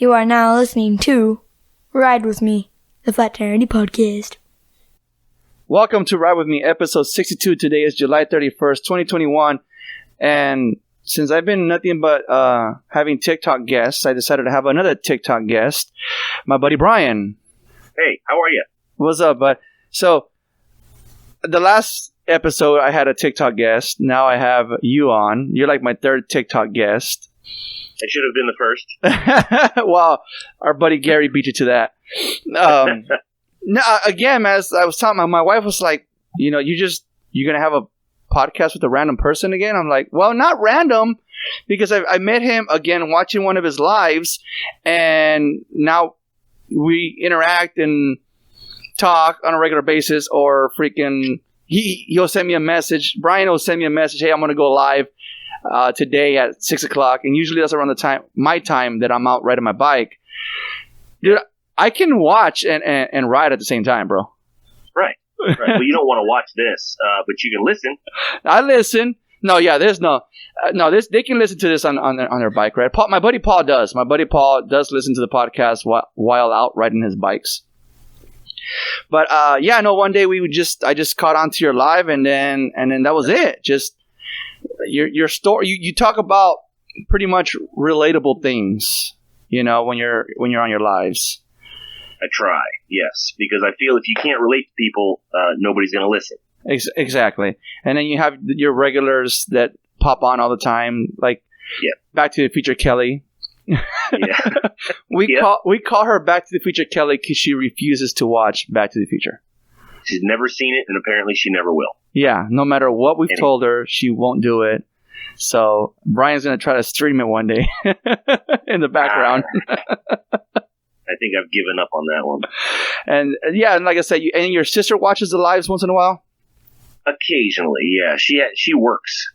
You are now listening to Ride With Me, the Flat Tire Andy podcast. Welcome to Ride With Me, episode 62. Today is July 31st, 2021. And since I've been nothing but having TikTok guests, I decided to have another TikTok guest, my buddy Brian. Hey, how are you? What's up, bud? So, the last episode I had a TikTok guest. Now I have you on. You're like my third TikTok guest. I should have been the first. Wow, our buddy Gary beat you to that. No, again, as I was telling my wife was like, you know, you're gonna have a podcast with a random person again. I'm like, well, not random, because I met him again watching one of his lives, and now we interact and talk on a regular basis. Or freaking, he'll send me a message. Brian will send me a message. Hey, I'm gonna go live today at 6:00, and usually that's around my time that I'm out riding my bike. Dude, I can watch and ride at the same time, bro. Right. Well, you don't want to watch this, but you can listen. I listen. No, yeah, there's no. They can listen to this on their bike, right? My buddy Paul does. My buddy Paul does listen to the podcast while out riding his bikes. But yeah, no. One day I just caught on to your live, and then that was it. Just your story. You talk about pretty much relatable things, you know, when you're on your lives. I try, yes, because I feel if you can't relate to people, nobody's going to listen. Exactly. And then you have your regulars that pop on all the time, like Back to the Future Kelly. Yeah. we call her Back to the Future Kelly because she refuses to watch Back to the Future. She's never seen it, and apparently she never will. Yeah, no matter what we've told her, she won't do it. So Brian's going to try to stream it one day in the background. I think I've given up on that one. And yeah, and like I said, and your sister watches the lives once in a while? Occasionally, yeah. She works,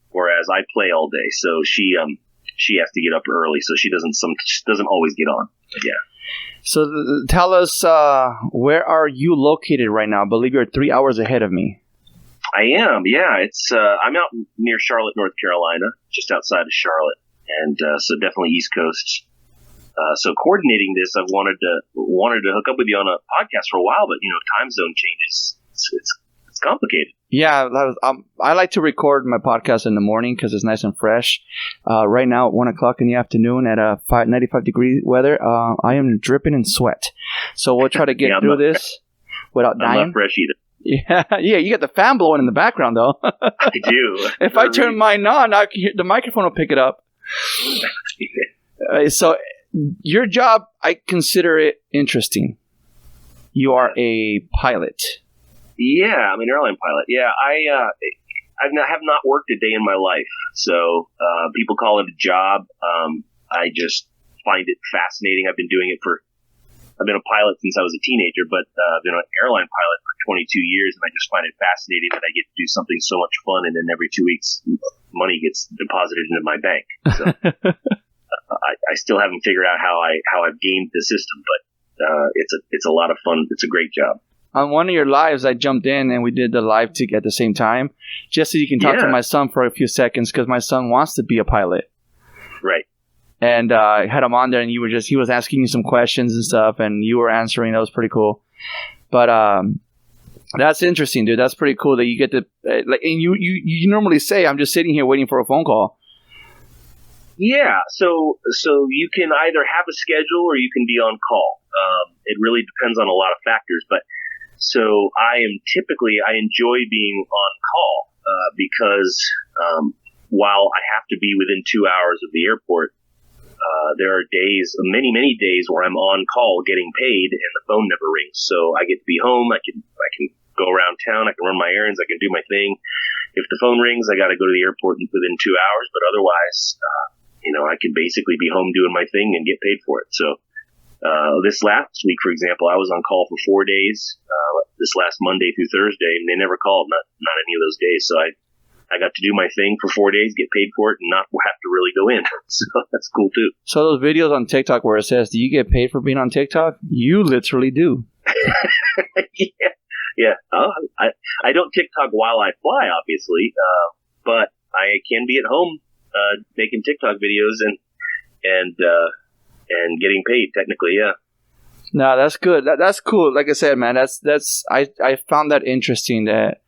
whereas I play all day, so she has to get up early, so she doesn't always get on. But yeah. So tell us, where are you located right now? I believe you're 3 hours ahead of me. I am, yeah. It's I'm out near Charlotte, North Carolina, just outside of Charlotte, and so definitely East Coast. So coordinating this, I've wanted to hook up with you on a podcast for a while, but time zone changes. It's complicated. Yeah, I like to record my podcast in the morning because it's nice and fresh. Right now at 1:00 in the afternoon at 95 degree weather, I am dripping in sweat. So we'll try to get through this without dying. I'm not fresh either. Yeah, you got the fan blowing in the background though. I do. If I turn mine on, the microphone will pick it up. So your job, I consider it interesting. You are a pilot. Yeah, I'm an airline pilot. Yeah, I have not worked a day in my life. So people call it a job. I just find it fascinating. I've been a pilot since I was a teenager, but I've been an airline pilot for 22 years, and I just find it fascinating that I get to do something so much fun, and then every 2 weeks, money gets deposited into my bank. So I still haven't figured out how I've gamed the system, but it's a lot of fun. It's a great job. On one of your lives, I jumped in and we did the live at the same time, just so you can talk to my son for a few seconds, because my son wants to be a pilot. Right. And I had him on there, and he was asking you some questions and stuff, and you were answering. That was pretty cool. But that's interesting, dude. That's pretty cool that you get to and you normally say, I'm just sitting here waiting for a phone call. Yeah, so you can either have a schedule or you can be on call. It really depends on a lot of factors, but so I enjoy being on call because while I have to be within 2 hours of the airport, there are many days where I'm on call getting paid and the phone never rings. So I get to be home. I can go around town. I can run my errands. I can do my thing. If the phone rings, I got to go to the airport within 2 hours. But otherwise, I can basically be home doing my thing and get paid for it. So this last week, for example, I was on call for 4 days. This last Monday through Thursday, and they never called. Not any of those days. So I got to do my thing for 4 days, get paid for it, and not have to really go in. So that's cool too. So those videos on TikTok where it says, "Do you get paid for being on TikTok?" You literally do. Yeah. I don't TikTok while I fly, obviously, but I can be at home making TikTok videos and and getting paid technically. Yeah. No, that's good. That's cool. Like I said, man, I found that interesting that,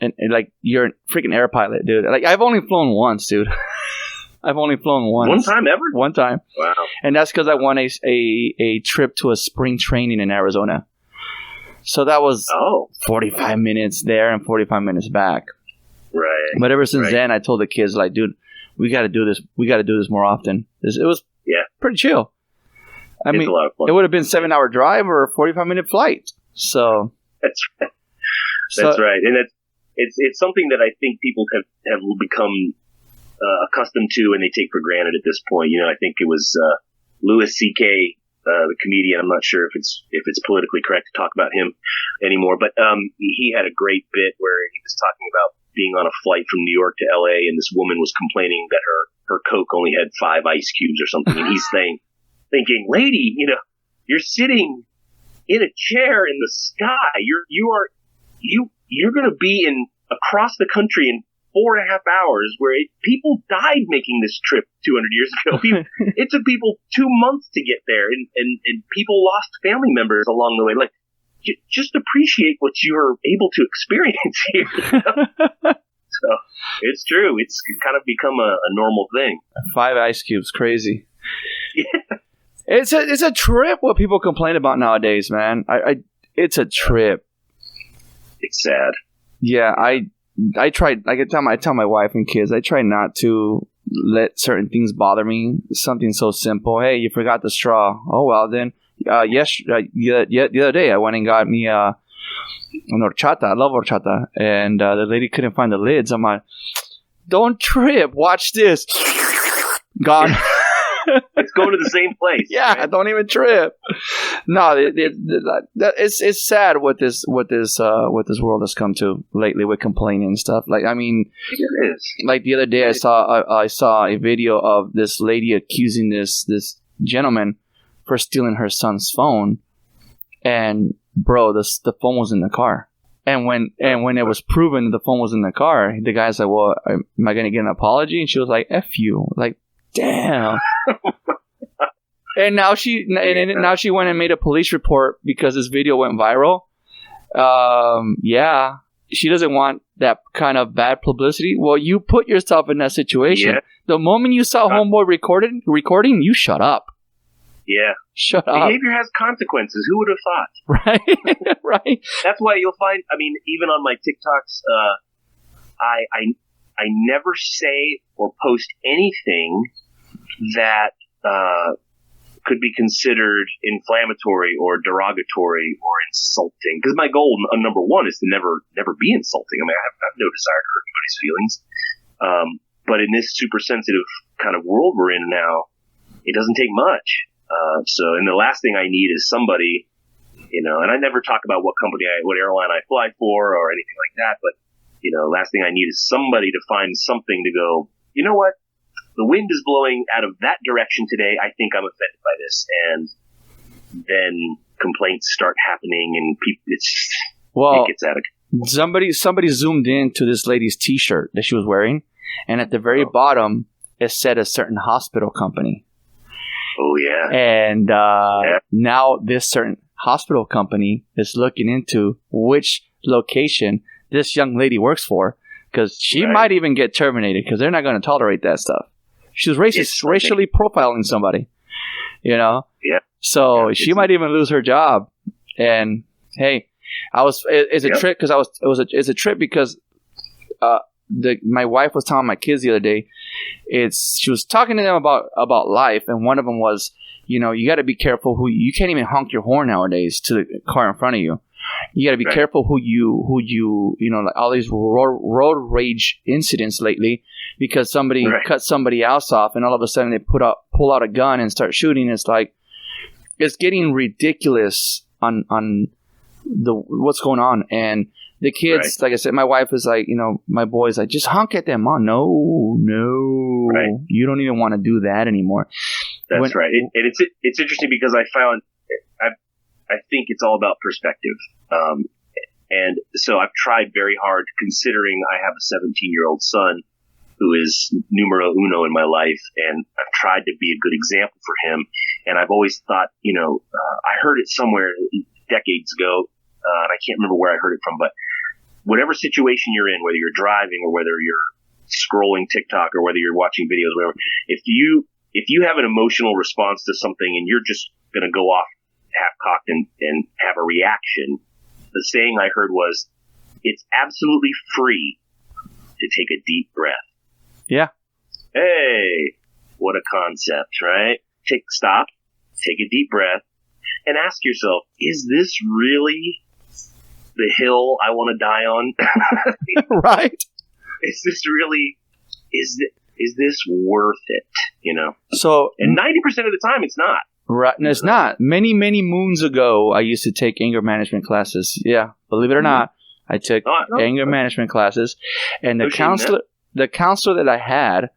and like, you're a freaking air pilot, dude. Like, I've only flown once, dude. I've only flown once. One time ever? One time. Wow. And that's because I won a trip to a spring training in Arizona. So that was 45 minutes there and 45 minutes back. Right. But ever since then, I told the kids, like, dude, we got to do this. We got to do this more often. It was pretty chill. I mean, a lot of fun. It would have been 7-hour drive or a 45-minute flight. So that's right. That's right. And it's something that I think people have become accustomed to and they take for granted at this point. You know, I think it was Louis C.K., the comedian. I'm not sure if it's politically correct to talk about him anymore, but he had a great bit where he was talking about being on a flight from New York to L.A. and this woman was complaining that her Coke only had 5 ice cubes or something, and he's thinking, lady, you know, you're sitting in a chair in the sky. You're going to be across the country in 4.5 hours, where people died making this trip 200 years ago. It took people 2 months to get there, and people lost family members along the way. Like, just appreciate what you're able to experience here. You know? So it's true. It's kind of become a normal thing. 5 ice cubes, crazy. Yeah. It's a trip. What people complain about nowadays, man. It's a trip. It's sad. Yeah, I try. Like I tell my wife and kids, I try not to let certain things bother me. Something so simple. Hey, you forgot the straw. Oh well, then. The other day I went and got me an horchata. I love horchata, and the lady couldn't find the lids. I'm like, don't trip. Watch this. Gone. It's going to the same place. Yeah, right? Don't even trip. No, it's sad what this world has come to lately with complaining and stuff. Like, I mean, it is. Like the other day, I saw a video of this lady accusing this gentleman for stealing her son's phone, and bro, the phone was in the car. And when it was proven the phone was in the car, the guy's like, "Well, am I going to get an apology?" And she was like, "F you!" Like, damn. And now she went and made a police report because this video went viral. Yeah, she doesn't want that kind of bad publicity. Well, you put yourself in that situation. Yeah. The moment you saw homeboy recording, you shut up. Yeah. Shut up. Behavior has consequences. Who would have thought? Right. Right. That's why you'll find, I mean, even on my TikToks, I never say or post anything that could be considered inflammatory or derogatory or insulting. Because my goal, number one, is to never be insulting. I mean, I have no desire to hurt anybody's feelings. But in this super sensitive kind of world we're in now, it doesn't take much. And the last thing I need is somebody, you know, and I never talk about what airline I fly for or anything like that, but, you know, last thing I need is somebody to find something to go, you know what? The wind is blowing out of that direction today. I think I'm offended by this. And then complaints start happening and it gets out of control. Somebody zoomed in to this lady's t-shirt that she was wearing. And at the very bottom, it said a certain hospital company. Oh, yeah. And now this certain hospital company is looking into which location this young lady works for, because she might even get terminated because they're not going to tolerate that stuff. She was racially profiling somebody, you know? Yeah. So she might even lose her job. And hey, it's a trip because it's a trip because my wife was telling my kids the other day, she was talking to them about life, and one of them was, you know, you got to be careful you can't even honk your horn nowadays to the car in front of you. You got to be careful who you know, like all these road rage incidents lately, because somebody cut somebody else off and all of a sudden they pull out a gun and start shooting. It's like, it's getting ridiculous on what's going on. And the kids, like I said, my wife is like, you know, my boy's like, just honk at them, Mom. No, you don't even want to do that anymore. That's right. And it's interesting because I think it's all about perspective. And so I've tried very hard, considering I have a 17-year-old son who is numero uno in my life, and I've tried to be a good example for him. And I've always thought, I heard it somewhere decades ago, and I can't remember where I heard it from, but whatever situation you're in, whether you're driving or whether you're scrolling TikTok or whether you're watching videos, whatever, if you have an emotional response to something and you're just going to go off half-cocked and have a reaction, the saying I heard was, it's absolutely free to take a deep breath. Yeah. Hey, what a concept, right? Stop, take a deep breath, and ask yourself, is this really the hill I want to die on? Right. Is this really, is this worth it? So, and 90% of the time it's not. Right, and it's not. Many, many moons ago, I used to take anger management classes. Yeah, believe it or not, I took anger management classes, and the counselor that I had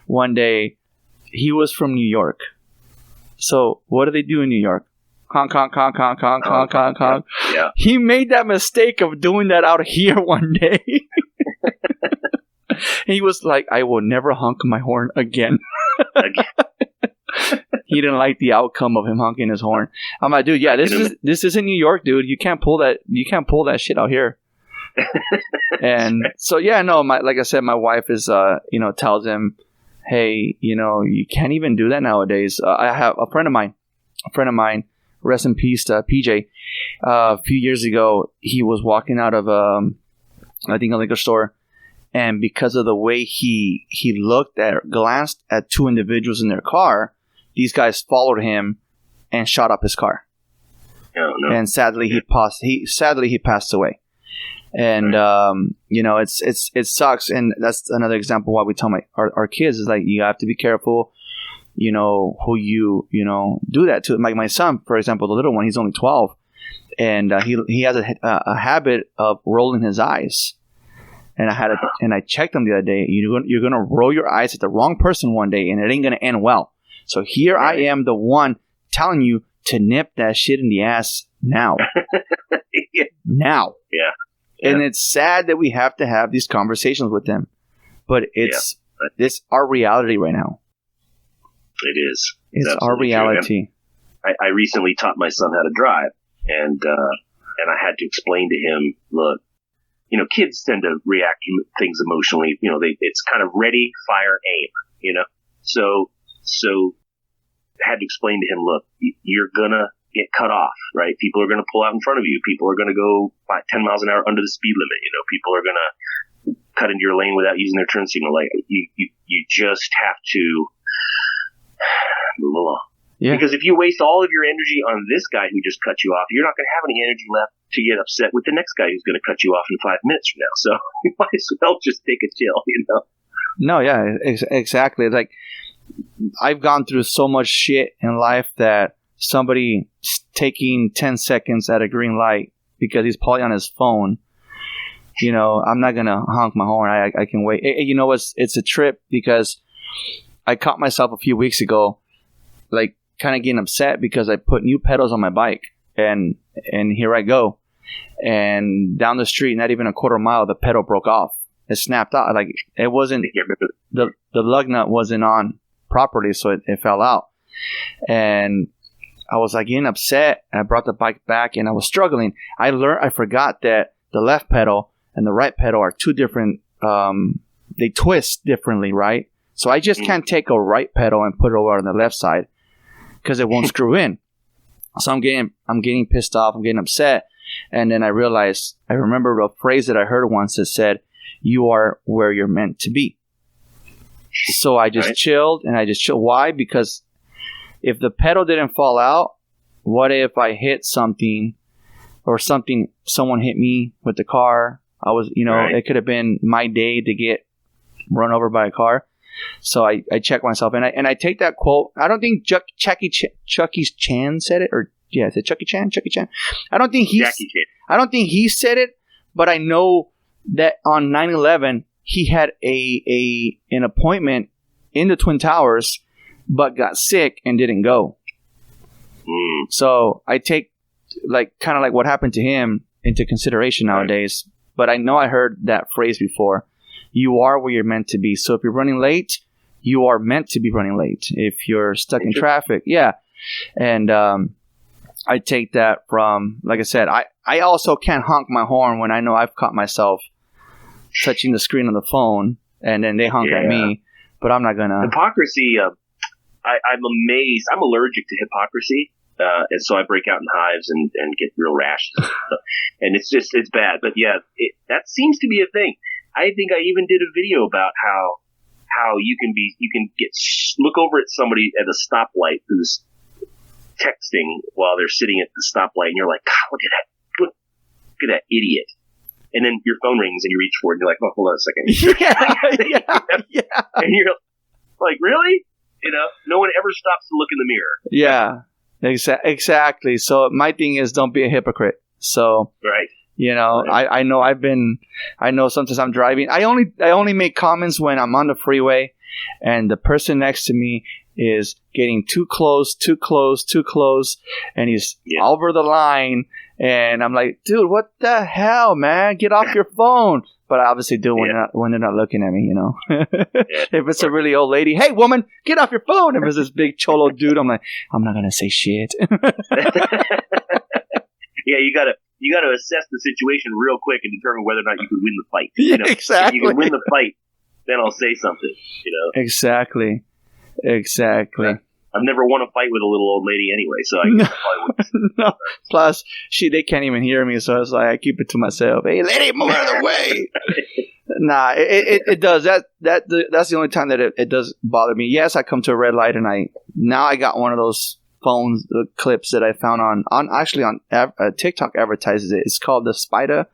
one day, he was from New York. So what do they do in New York? Honk, honk, honk, honk, honk, honk, honk, honk. Yeah. He made that mistake of doing that out here one day. He was like, I will never honk my horn again. He didn't like the outcome of him honking his horn. I'm like, dude, yeah, this isn't New York, dude. You can't pull that shit out here. And so, yeah, no, like I said, my wife is, tells him, hey, you can't even do that nowadays. I have a friend of mine, rest in peace, PJ. A few years ago, he was walking out of, I think a liquor store. And because of the way he glanced at two individuals in their car, these guys followed him and shot up his car. Oh, no. And sadly, he passed away. And it sucks. And that's another example why we tell our kids is like, you have to be careful, who you do that to. Like my son, for example, the little one, he's only 12, and he has a habit of rolling his eyes. And I checked him the other day. You're gonna roll your eyes at the wrong person one day, and it ain't gonna end well. So here I am, the one telling you to nip that shit in the ass now. Now. Yeah. And it's sad that we have to have these conversations with them, but it's our reality right now. It is. It's our reality. I recently taught my son how to drive, and I had to explain to him, look, kids tend to react to things emotionally. It's kind of ready, fire, aim. So I had to explain to him, look, you're gonna get cut off, right? People are gonna pull out in front of you. People are gonna go 10 miles an hour under the speed limit. People are gonna cut into your lane without using their turn signal. Like you just have to move along. Yeah. Because if you waste all of your energy on this guy who just cut you off, you're not going to have any energy left to get upset with the next guy who's going to cut you off in 5 minutes from now. So you might as well just take a chill, No, yeah, exactly. Like, I've gone through so much shit in life that somebody taking 10 seconds at a green light because he's probably on his phone, I'm not going to honk my horn. I can wait. It's a trip because I caught myself a few weeks ago, like, kind of getting upset because I put new pedals on my bike, and here I go, and down the street, not even a quarter mile, the pedal broke off. It snapped out. Like, it wasn't, the lug nut wasn't on properly, so it fell out. And I was like getting upset. I brought the bike back and I was struggling. I forgot that the left pedal and the right pedal are two different, they twist differently, right? So I just can't take a right pedal and put it over on the left side because it won't screw in. So I'm getting pissed off. I'm getting upset. And then I remember a phrase that I heard once that said, "You are where you're meant to be." So I just chilled. Why? Because if the pedal didn't fall out, what if I hit something or someone hit me with the car? It could have been my day to get run over by a car. So I check myself, and I take that quote. I don't think Chucky Chan said it, or is it Chucky Chan? I don't think he said it, but I know that on 9/11 he had an appointment in the Twin Towers, but got sick and didn't go. So I take kind of like what happened to him into consideration nowadays. But I know I heard that phrase before. You are where you're meant to be. So if you're running late, you are meant to be running late. If you're stuck in traffic, And I take that from, like I said, I also can't honk my horn when I know I've caught myself touching the screen on the phone, and then they honk at me. But I'm not gonna. Hypocrisy. I'm amazed. I'm allergic to hypocrisy, and so I break out in hives and get real rashes. And it's bad. But yeah, that seems to be a thing. I think I even did a video about how you can look over at somebody at a stoplight who's texting while they're sitting at the stoplight, and you're like, God, look at that idiot. And then your phone rings and you reach for it and you're like, oh, hold on a second. Yeah. And you're like, really? No one ever stops to look in the mirror. Yeah, exactly. So my thing is, don't be a hypocrite. So, right. I know sometimes I'm driving. I only make comments when I'm on the freeway and the person next to me is getting too close, and he's over the line. And I'm like, dude, what the hell, man? Get off your phone. But I obviously do when they're not looking at me, If it's a really old lady, hey, woman, get off your phone. If it's this big cholo dude, I'm like, I'm not going to say shit. Yeah, you got to assess the situation real quick and determine whether or not you can win the fight. Exactly. If you can win the fight, then I'll say something, Exactly. I've never won a fight with a little old lady anyway, so I probably wouldn't. No. Plus, they can't even hear me, so it's like I keep it to myself. Hey, lady, move out of the way. Nah, it does. That's the only time that it does bother me. Yes, I come to a red light, and I got one of those phones clips that I found on TikTok advertises it. It's called the Spida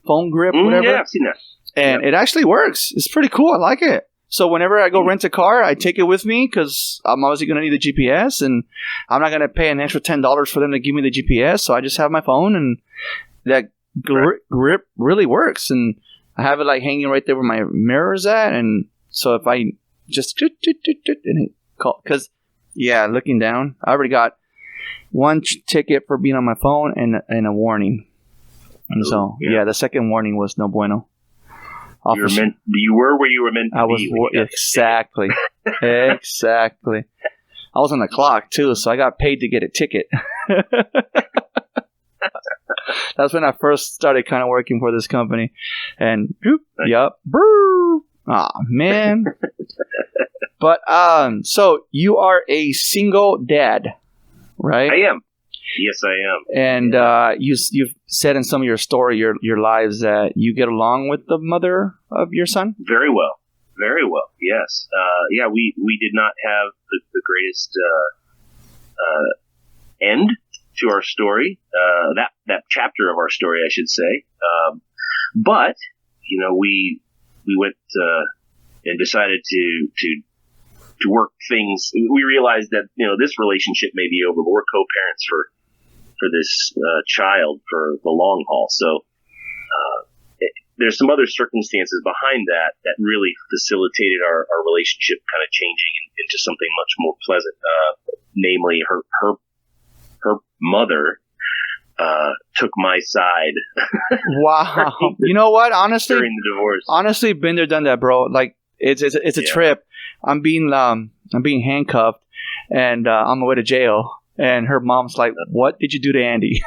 phone grip, whatever. Yeah, I've seen that. And it actually works. It's pretty cool. I like it. So whenever I go rent a car, I take it with me because I'm obviously going to need the GPS, and I'm not going to pay an extra $10 for them to give me the GPS. So I just have my phone, and that grip really works. And I have it like hanging right there where my mirror is at. And so if I just because looking down, I already got one ticket for being on my phone and a warning. And so the second warning was no bueno. You were where you were meant to be. Exactly. Exactly. I was on the clock too, so I got paid to get a ticket. That's when I first started kind of working for this company. And man. But so you are a single dad, right? I am. Yes, I am. And you've said in some of your story, your lives, that you get along with the mother of your son? Very well. Very well, yes. We did not have the greatest end to our story, that chapter of our story, I should say. But, we went and decided to work things. We realized that, this relationship may be over, but we're co-parents for this child for the long haul. So there's some other circumstances behind that really facilitated our relationship kind of changing into something much more pleasant. Namely, her mother took my side. Wow. You know what? Honestly, during the divorce. Honestly, been there, done that, bro. Like it's a trip. I'm being handcuffed and on my way to jail. And her mom's like, "What did you do to Andy?"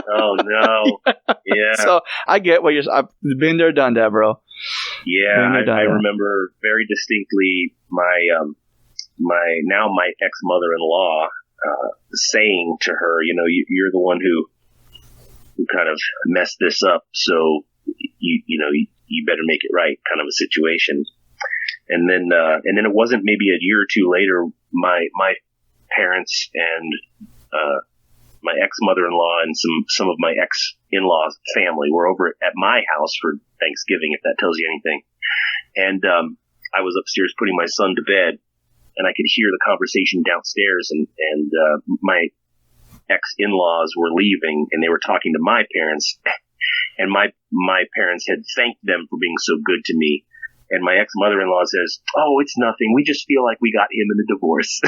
Oh no! Yeah. So I get what I've been there, done that, bro. Yeah, I remember very distinctly my ex-mother-in-law saying to her, "You're the one who kind of messed this up, so you better make it right," kind of a situation. And then it wasn't maybe a year or two later, my parents and my ex-mother-in-law and some of my ex-in-laws family were over at my house for Thanksgiving, if that tells you anything. And I was upstairs putting my son to bed, and I could hear the conversation downstairs, and my ex-in-laws were leaving, and they were talking to my parents, and my parents had thanked them for being so good to me. And my ex-mother-in-law says, "Oh, it's nothing. We just feel like we got him in the divorce."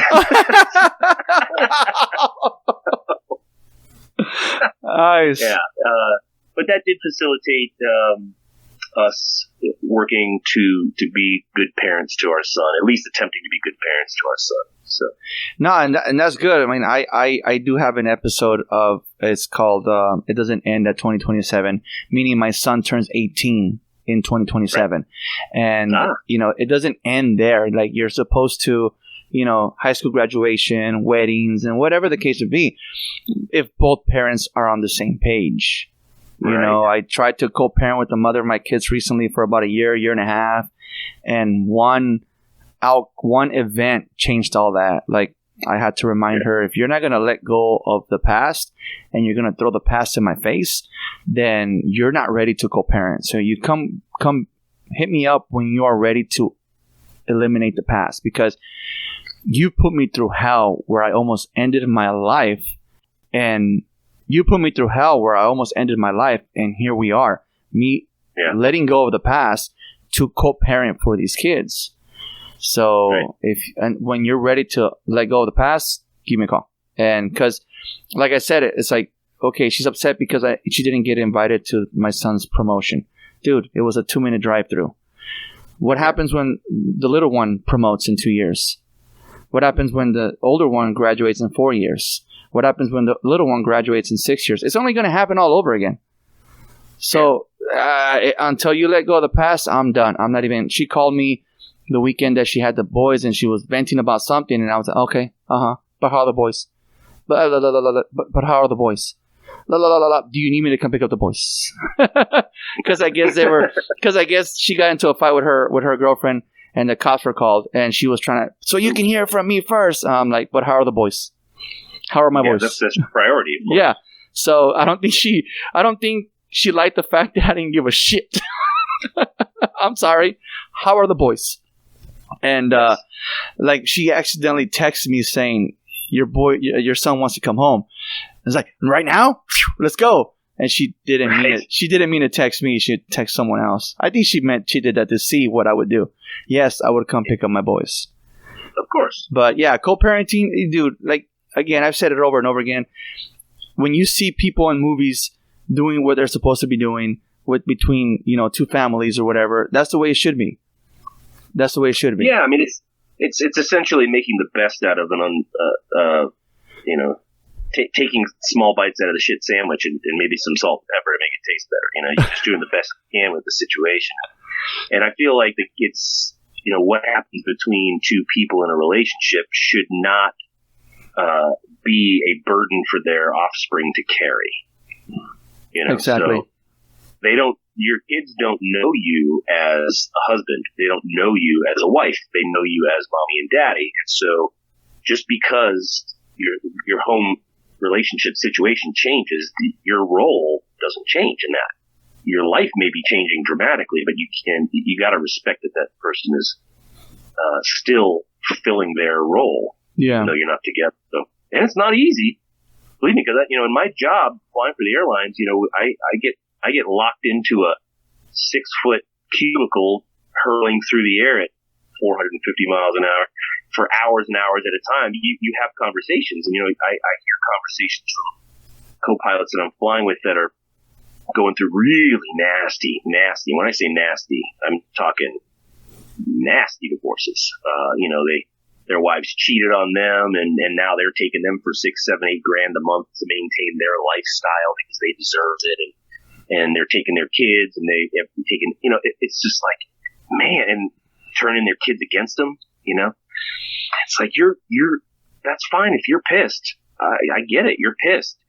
Nice. Yeah. But that did facilitate us working to be good parents to our son, at least attempting to be good parents to our son. So no, and that's good. I mean, I do have an episode of, it's called It Doesn't End at 2027, meaning my son turns 18 in 2027. Right. And, it doesn't end there. Like, you're supposed to, high school graduation, weddings, and whatever the case would be, if both parents are on the same page. Right. I tried to co-parent with the mother of my kids recently for about a year and a half. And one event changed all that. Like, I had to remind her, if you're not going to let go of the past and you're going to throw the past in my face, then you're not ready to co-parent. So you come hit me up when you are ready to eliminate the past, because you put me through hell where I almost ended my life, and here we are, letting go of the past to co-parent for these kids. So when you're ready to let go of the past, give me a call. And because, like I said, it's like, okay, she's upset because she didn't get invited to my son's promotion. Dude, it was a 2-minute drive-through. What happens when the little one promotes in 2 years? What happens when the older one graduates in 4 years? What happens when the little one graduates in 6 years? It's only going to happen all over again. So until you let go of the past, I'm done. I'm not even. She called me the weekend that she had the boys, and she was venting about something, and I was like, okay, but how are the boys? But how are the boys? Do you need me to come pick up the boys? Because I guess she got into a fight with her girlfriend, and the cops were called, and she was trying to. So you can hear from me first. I'm like, but how are the boys? How are my boys? That's a priority. Yeah. So I don't think she liked the fact that I didn't give a shit. I'm sorry. How are the boys? And like, she accidentally texted me saying, your son wants to come home. I was like, right now? Let's go. And she didn't mean it. She didn't mean to text me. She text someone else. I think she did that to see what I would do. Yes, I would come pick up my boys. Of course. But yeah, co-parenting, dude, like, again, I've said it over and over again. When you see people in movies doing what they're supposed to be doing between, two families or whatever, that's the way it should be. That's the way it should be. Yeah, I mean, it's essentially making the best out of taking small bites out of the shit sandwich and maybe some salt and pepper to make it taste better. You're just doing the best you can with the situation. And I feel like it's, what happens between two people in a relationship should not be a burden for their offspring to carry. Exactly. So your kids don't know you as a husband. They don't know you as a wife. They know you as mommy and daddy. And so just because your home relationship situation changes, your role doesn't change in that. Your life may be changing dramatically, but you got to respect that person is still fulfilling their role. Yeah. Though you're not together. So, and it's not easy. Believe me, because in my job flying for the airlines, I get locked into a 6-foot cubicle hurling through the air at 450 miles an hour for hours and hours at a time. You have conversations, and I hear conversations from co-pilots that I'm flying with that are going through really nasty. When I say nasty, I'm talking nasty divorces. Their wives cheated on them, and now they're taking them for $6, $7, $8 grand a month to maintain their lifestyle because they deserve it, and they're taking their kids, and they have taken, it's just like, man, and turning their kids against them. It's like that's fine if you're pissed. I get it, you're pissed.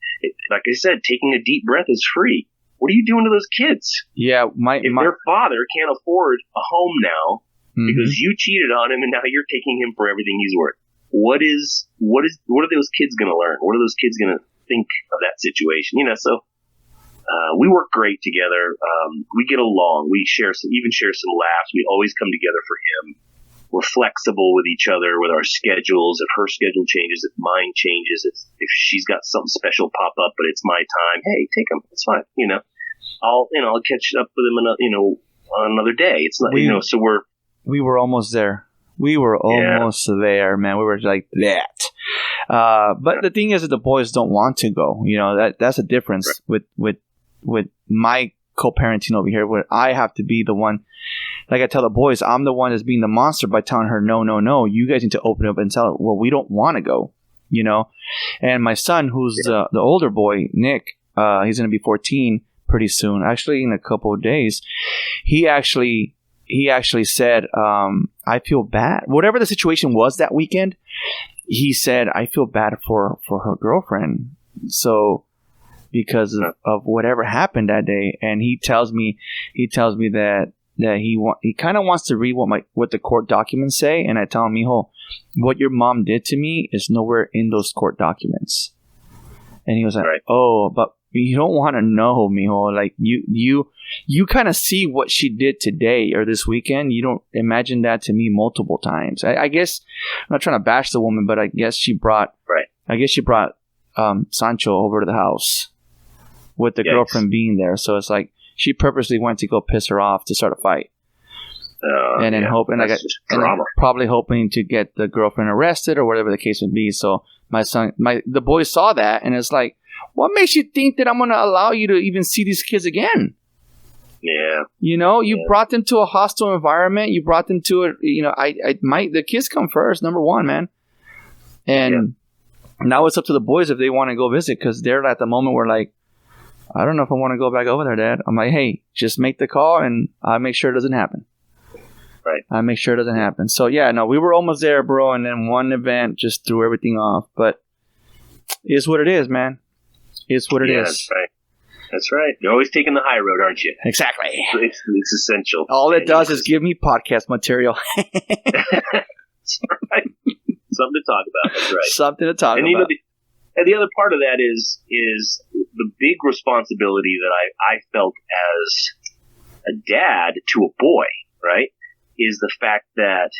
Like I said, taking a deep breath is free. What are you doing to those kids? Yeah, if their father can't afford a home now. Because you cheated on him, and now you're taking him for everything he's worth. What are those kids going to learn? What are those kids going to think of that situation? So we work great together. We get along. We share some laughs. We always come together for him. We're flexible with each other with our schedules. If her schedule changes, if mine changes, if she's got something special pop up, but it's my time, hey, take him. It's fine. I'll catch up with him on another day. It's not so we were almost there. There, man. We were like that. But the thing is that the boys don't want to go. That's a difference with my co-parenting over here where I have to be the one. Like I tell the boys, I'm the one that's being the monster by telling her, no, you guys need to open up and tell her, well, we don't want to go, you know? And my son, who's the older boy, Nick, he's going to be 14 pretty soon, actually in a couple of days. He actually said, I feel bad. Whatever the situation was that weekend, he said, I feel bad for her girlfriend. So because of whatever happened that day. And he tells me that he kind of wants to read what the court documents say. And I tell him, mijo, what your mom did to me is nowhere in those court documents. And he was like, right. Oh, but you don't want to know, mijo. Like you kind of see what she did today or this weekend. You don't imagine that to me multiple times. I guess I'm not trying to bash the woman, but I guess she brought Sancho over to the house with the girlfriend being there. So it's like she purposely went to go piss her off to start a fight. And then probably hoping to get the girlfriend arrested or whatever the case would be. So the boys saw that, and it's like, what makes you think that I'm going to allow you to even see these kids again? Yeah. You know, you brought them to a hostile environment. You brought them to it. You know, the kids come first, number one, man. And now it's up to the boys if they want to go visit, because they're at the moment where like, I don't know if I want to go back over there, Dad. I'm like, hey, just make the call and I'll make sure it doesn't happen. Right. I make sure it doesn't happen. So yeah, no, we were almost there, bro. And then one event just threw everything off. But it's what it is, man. It's what it is. That's right. That's right. You're always taking the high road, aren't you? Exactly. It's essential. All it does is give me podcast material. That's right. Something to talk about. That's right. Something to talk about. You know, the other part of that is the big responsibility that I felt as a dad to a boy, right, is the fact that,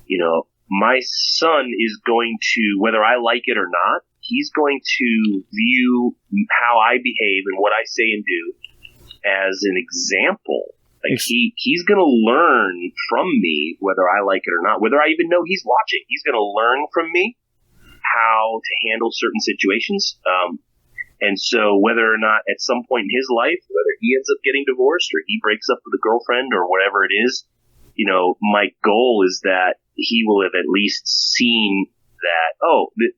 you know, my son is going to, whether I like it or not, he's going to view how I behave and what I say and do as an example. Like he's going to learn from me, whether I like it or not, whether I even know he's watching. He's going to learn from me how to handle certain situations. And so whether or not at some point in his life, whether he ends up getting divorced or he breaks up with a girlfriend or whatever it is, you know, my goal is that he will have at least seen that,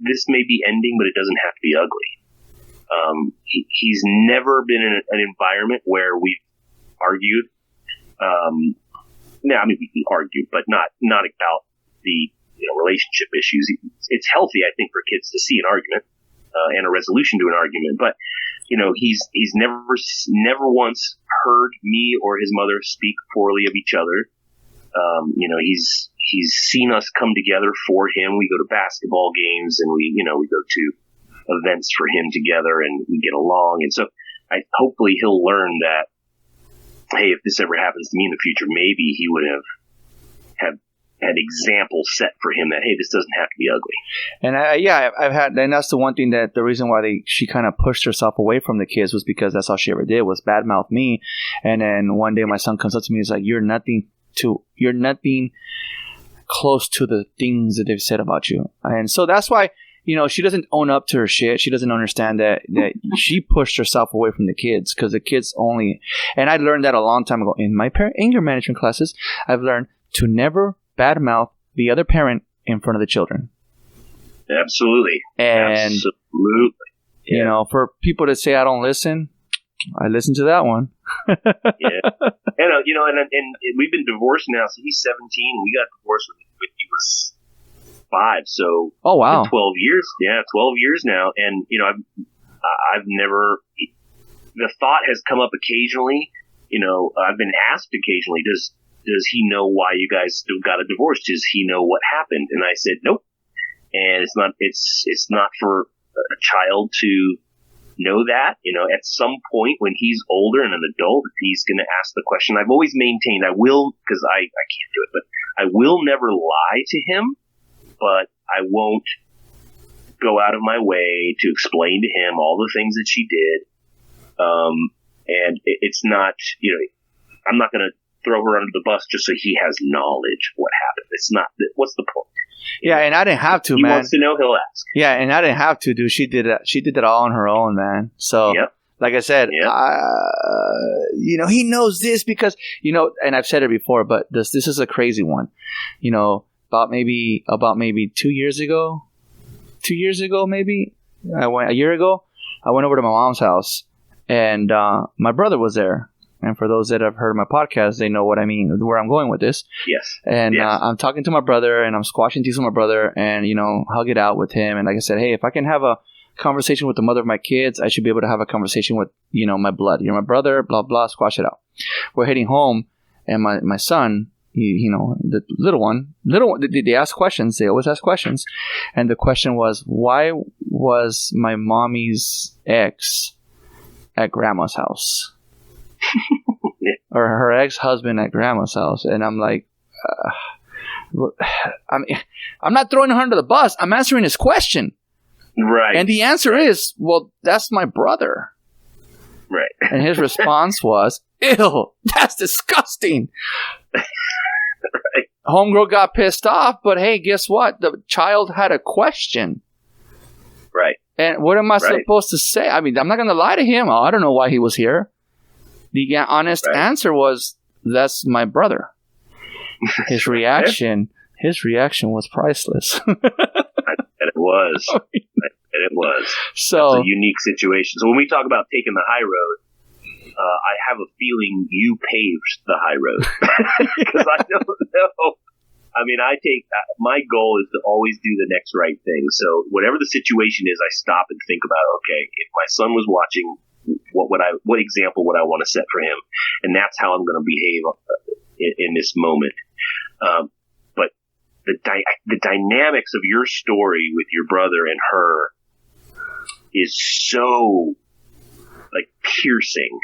this may be ending, but it doesn't have to be ugly. He's never been in an environment where we've argued. We argued, but not about the relationship issues. It's healthy, I think, for kids to see an argument and a resolution to an argument. But he's never once heard me or his mother speak poorly of each other. He's seen us come together for him. We go to basketball games and we go to events for him together and we get along. And so hopefully he'll learn that, hey, if this ever happens to me in the future, maybe he would have had examples set for him that, hey, this doesn't have to be ugly. And I've had, and that's the one thing that the reason why she kind of pushed herself away from the kids was because that's all she ever did was badmouth me. And then one day my son comes up to me and is like, you're nothing close to the things that they've said about you. And so that's why, she doesn't own up to her shit. She doesn't understand that she pushed herself away from the kids because the kids only, and I learned that a long time ago in my anger management classes. I've learned to never badmouth the other parent in front of the children. Absolutely. And absolutely. For people to say I don't listen, I listen to that one. Yeah. And we've been divorced now. So he's 17. We got divorced when he was 5. So oh wow, 12 years. Yeah, 12 years now. And I've never. The thought has come up occasionally. I've been asked occasionally, does he know why you guys still got a divorce? Does he know what happened? And I said, nope. And it's not for a child to know that. At some point when he's older and an adult, if he's going to ask the question, I've always maintained because I can't do it, but I will never lie to him, but I won't go out of my way to explain to him all the things that she did. And it's not, I'm not going to throw her under the bus just so he has knowledge of what happened. It's not, what's the point? Yeah, and I didn't have to, man. He wants to know, he'll ask. Yeah, and I didn't have to, dude. She did that all on her own, man. So, Like I said, Yeah. He knows this because, and I've said it before, but this is a crazy one. About maybe 2 years ago, maybe, a year ago, I went over to my mom's house, and my brother was there. And for those that have heard my podcast, they know what I mean, where I'm going with this. Yes. And I'm talking to my brother, and I'm squashing teas with my brother, and, hug it out with him. And like I said, hey, if I can have a conversation with the mother of my kids, I should be able to have a conversation with, my blood. You're my brother, blah, blah, squash it out. We're heading home, and my son, the little one, they ask questions. They always ask questions. And the question was, why was my mommy's ex at grandma's house? Or her ex-husband at grandma's house? And I'm like, I'm not throwing her under the bus. I'm answering his question. Right. And the answer is, well, that's my brother. Right. And his response was, ew, that's disgusting. Right. Homegirl got pissed off, but hey, guess what? The child had a question. Right. And what am I supposed to say? I mean, I'm not going to lie to him. I don't know why he was here. The honest answer was, that's my brother. His reaction was priceless. And it was. And it was. So, it's a unique situation. So when we talk about taking the high road, I have a feeling you paved the high road. Because I don't know. I mean, my goal is to always do the next right thing. So whatever the situation is, I stop and think about, okay, if my son was watching, what example would I want to set for him? And that's how I'm going to behave in this moment. But the dynamics of your story with your brother and her is so piercing,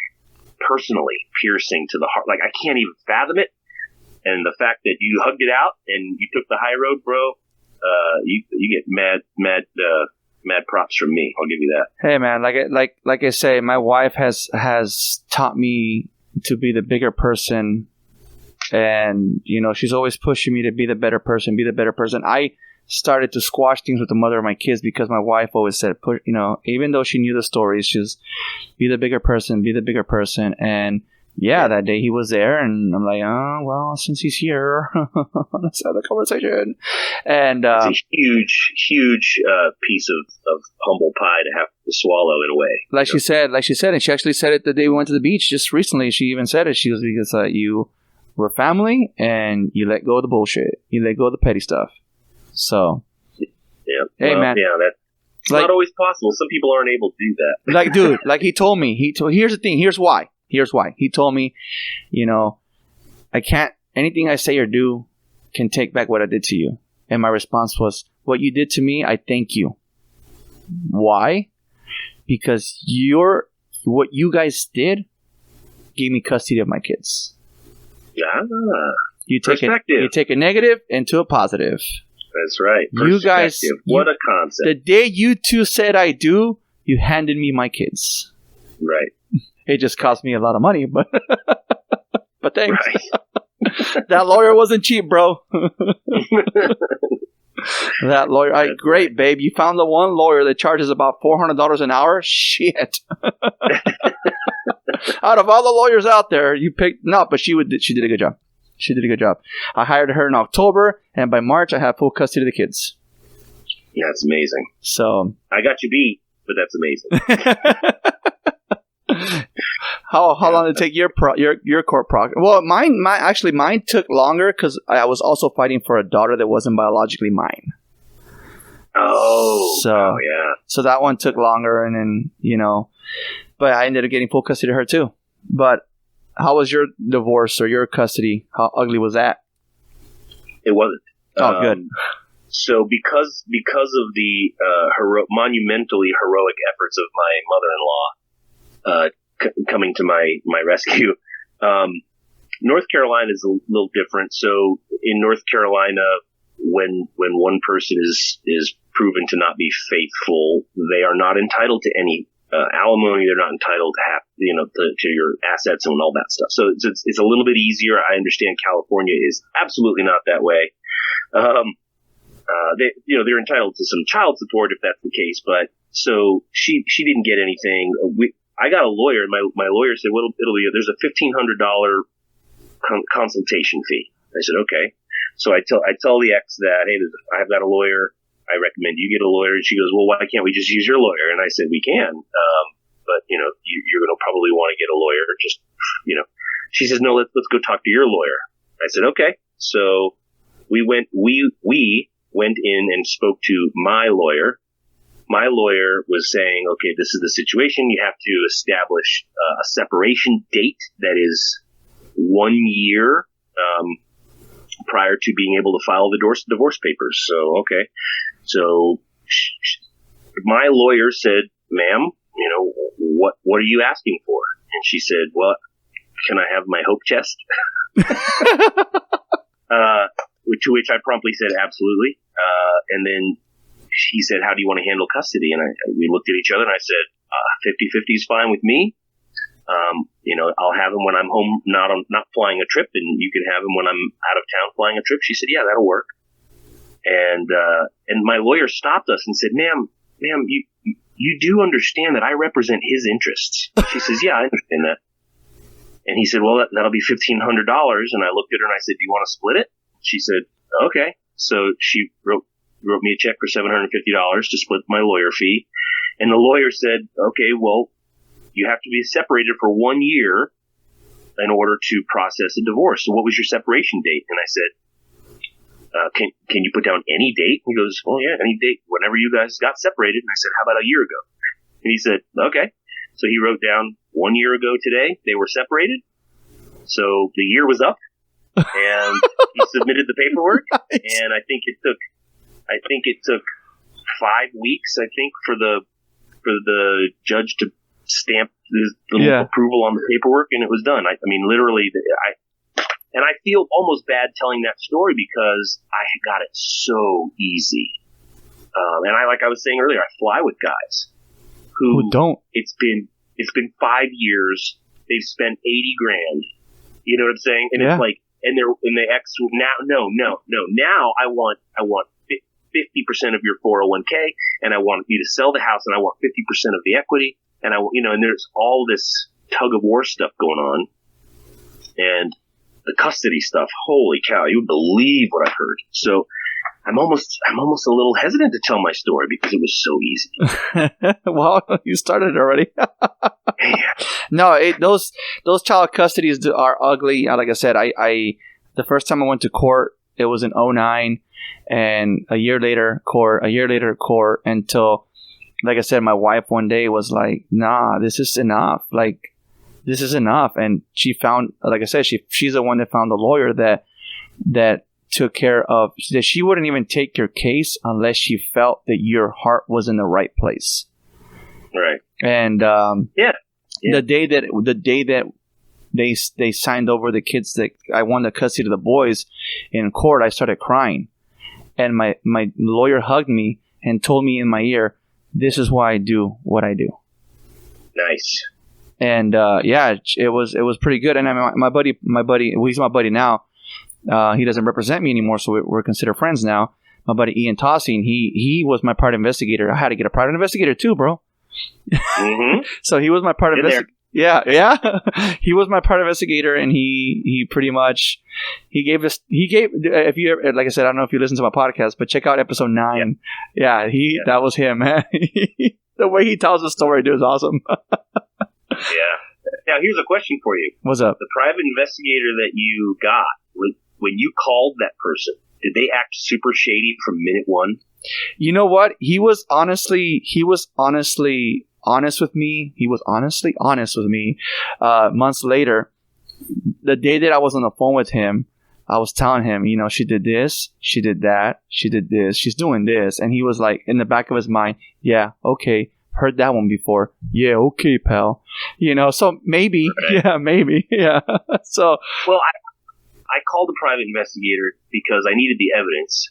personally piercing to the heart. Like, I can't even fathom it. And the fact that you hugged it out and you took the high road, bro, you get mad props from me. I'll give you that. Hey man, like I say, my wife has taught me to be the bigger person, and she's always pushing me to be the better person. I started to squash things with the mother of my kids because my wife always said, even though she knew the stories, she's be the bigger person. And that day he was there, and I'm like, oh, well, since he's here, let's have the conversation. And it's a huge piece of humble pie to have to swallow in a way. Like she said, and she actually said it the day we went to the beach just recently. She even said it. She was because you were family, and you let go of the bullshit. You let go of the petty stuff. So, yeah. Hey, man. Yeah, that's not always possible. Some people aren't able to do that. Dude, he told me. Here's the thing. Here's why. He told me, I can't, anything I say or do can take back what I did to you. And my response was, what you did to me, I thank you. Why? Because what you guys did gave me custody of my kids. Yeah. You take a negative into a positive. That's right. You guys, what a concept. The day you two said I do, you handed me my kids. Right. It just cost me a lot of money, but thanks. Right. That lawyer wasn't cheap, bro. That lawyer, great, babe. You found the one lawyer that charges about $400 an hour. Shit. Out of all the lawyers out there, you picked but she did a good job. She did a good job. I hired her in October, and by March, I have full custody of the kids. Yeah, that's amazing. So I got you beat, but that's amazing. How long did it take your court process? Well, mine took longer because I was also fighting for a daughter that wasn't biologically mine. Oh, yeah. So that one took longer, and then but I ended up getting full custody of her too. But how was your divorce or your custody? How ugly was that? It wasn't. Oh, good. So because of the monumentally heroic efforts of my mother-in-law coming to my rescue, North Carolina is a little different. So in North Carolina, when one person is proven to not be faithful, they are not entitled to any alimony. They're not entitled to have to your assets and all that stuff. So it's a little bit easier. I understand California is absolutely not that way. They're entitled to some child support if that's the case, but so she didn't get anything. I got a lawyer, and my lawyer said, well, there's a $1,500 consultation fee. I said, okay. So I tell the ex that, hey, I've got a lawyer. I recommend you get a lawyer. And she goes, well, why can't we just use your lawyer? And I said, we can. But you're going to probably want to get a lawyer. Just, she says, no, let's go talk to your lawyer. I said, okay. So we went in and spoke to my lawyer. My lawyer was saying, okay, this is the situation. You have to establish a separation date that is 1 year prior to being able to file the divorce papers. So, okay. So my lawyer said, ma'am, what are you asking for? And she said, well, can I have my hope chest? To which I promptly said, absolutely. And then she said, how do you want to handle custody? And we looked at each other and I said, 50-50 is fine with me. I'll have him when I'm home, not flying a trip, and you can have him when I'm out of town flying a trip. She said, yeah, that'll work. And my lawyer stopped us and said, ma'am, you do understand that I represent his interests. She says, yeah, I understand that. And he said, well, that'll be $1,500. And I looked at her and I said, do you want to split it? She said, okay. So she wrote me a check for $750 to split my lawyer fee. And the lawyer said, okay, well, you have to be separated for 1 year in order to process a divorce. So what was your separation date? And I said, can you put down any date? He goes, well, yeah, any date, whenever you guys got separated. And I said, how about a year ago? And he said, okay. So he wrote down 1 year ago today, they were separated. So the year was up and he submitted the paperwork. Nice. And I think it took 5 weeks, for the judge to stamp the approval on the paperwork, and it was done. I mean, literally, and I feel almost bad telling that story because I got it so easy. And like I was saying earlier, I fly with guys who don't. It's been 5 years. They've spent $80,000. You know what I'm saying? And it's like, and the ex now I want 50% of your 401k, and I want you to sell the house, and I want 50% of the equity, and and there's all this tug of war stuff going on, and the custody stuff. Holy cow! You would believe what I've heard. So I'm almost a little hesitant to tell my story because it was so easy. Well, you started already. No, those child custodies are ugly. Like I said, I the first time I went to court, it was in 2009. And a year later court, until, like I said, my wife one day was like, nah, this is enough. Like, this is enough. And she found, like I said, she's the one that found the lawyer that took care of, that she wouldn't even take your case unless she felt that your heart was in the right place. Right. And the day that they signed over the kids, that I won the custody of the boys in court, I started crying. And my lawyer hugged me and told me in my ear, this is why I do what I do. Nice. And it was pretty good. And my buddy, well, he's my buddy now. He doesn't represent me anymore, so we're considered friends now. My buddy Ian Tossing, he was my private investigator. I had to get a private investigator too, bro. Mm-hmm. So he was my private investigator. Yeah. He was my part investigator, and he pretty much if you ever, like I said, I don't know if you listen to my podcast, but check out episode 9. That was him, man. The way he tells the story, dude, is awesome. Yeah. Now here's a question for you. What's up? The private investigator that you got, when you called that person, did they act super shady from minute one? You know what? He was honestly honest with me. He was honestly honest with me. Months later, the day that I was on the phone with him, I was telling him, she did this, she did that, she did this, she's doing this. And he was like, in the back of his mind, yeah, okay, heard that one before. Yeah, okay, pal. So maybe, right. Maybe. So, well, I called the private investigator because I needed the evidence,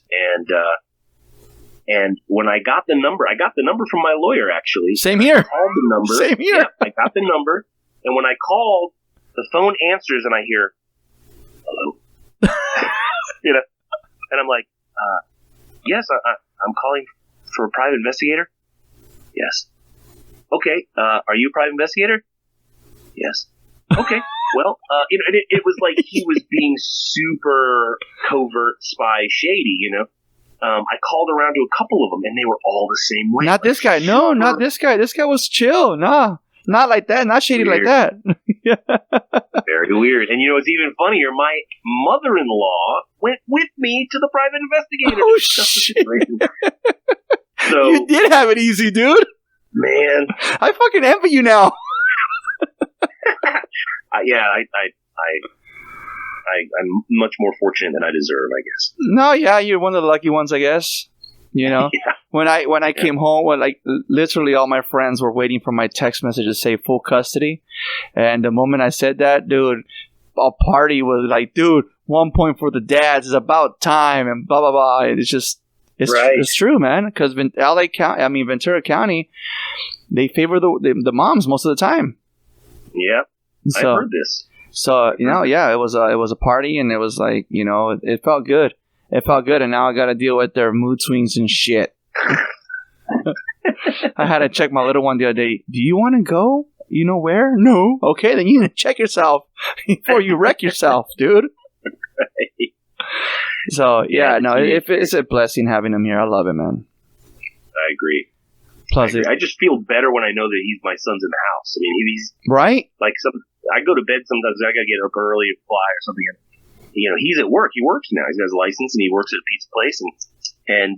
and when I got the number from my lawyer, actually. Same here. I called the number. Same here. Yeah, I got the number. And when I called, the phone answers and I hear, hello. And I'm like, yes, I'm calling for a private investigator. Yes. Okay, are you a private investigator? Yes. Okay. Well, it was like he was being super covert, spy, shady. I called around to a couple of them, and they were all the same way. Not this guy. No, not this guy. This guy was chill. Nah, not like that. Not shady like that. Very weird. And it's even funnier. My mother-in-law went with me to the private investigator. Oh, shit. So you did have it easy, dude. Man, I fucking envy you now. I'm much more fortunate than I deserve, I guess. No, yeah, you're one of the lucky ones, I guess. Yeah. When I came home, literally all my friends were waiting for my text message to say full custody, and the moment I said that, dude, a party was like, dude, 1 point for the dads, is about time, and blah blah blah. It's just, it's true, man. Because Ventura County, they favor the moms most of the time. Yeah, I heard this. So it was a party, and it was like, it felt good. It felt good, and now I got to deal with their mood swings and shit. I had to check my little one the other day. Do you want to go? You know where? No. Okay, then you need to check yourself before you wreck yourself, dude. Right. So it's a blessing having him here. I love it, man. I agree. Plus, I just feel better when I know that my son's in the house. I mean, he's right. Like I go to bed sometimes. I gotta get up early to fly or something. He's at work. He works now. He's got his license and he works at a pizza place. And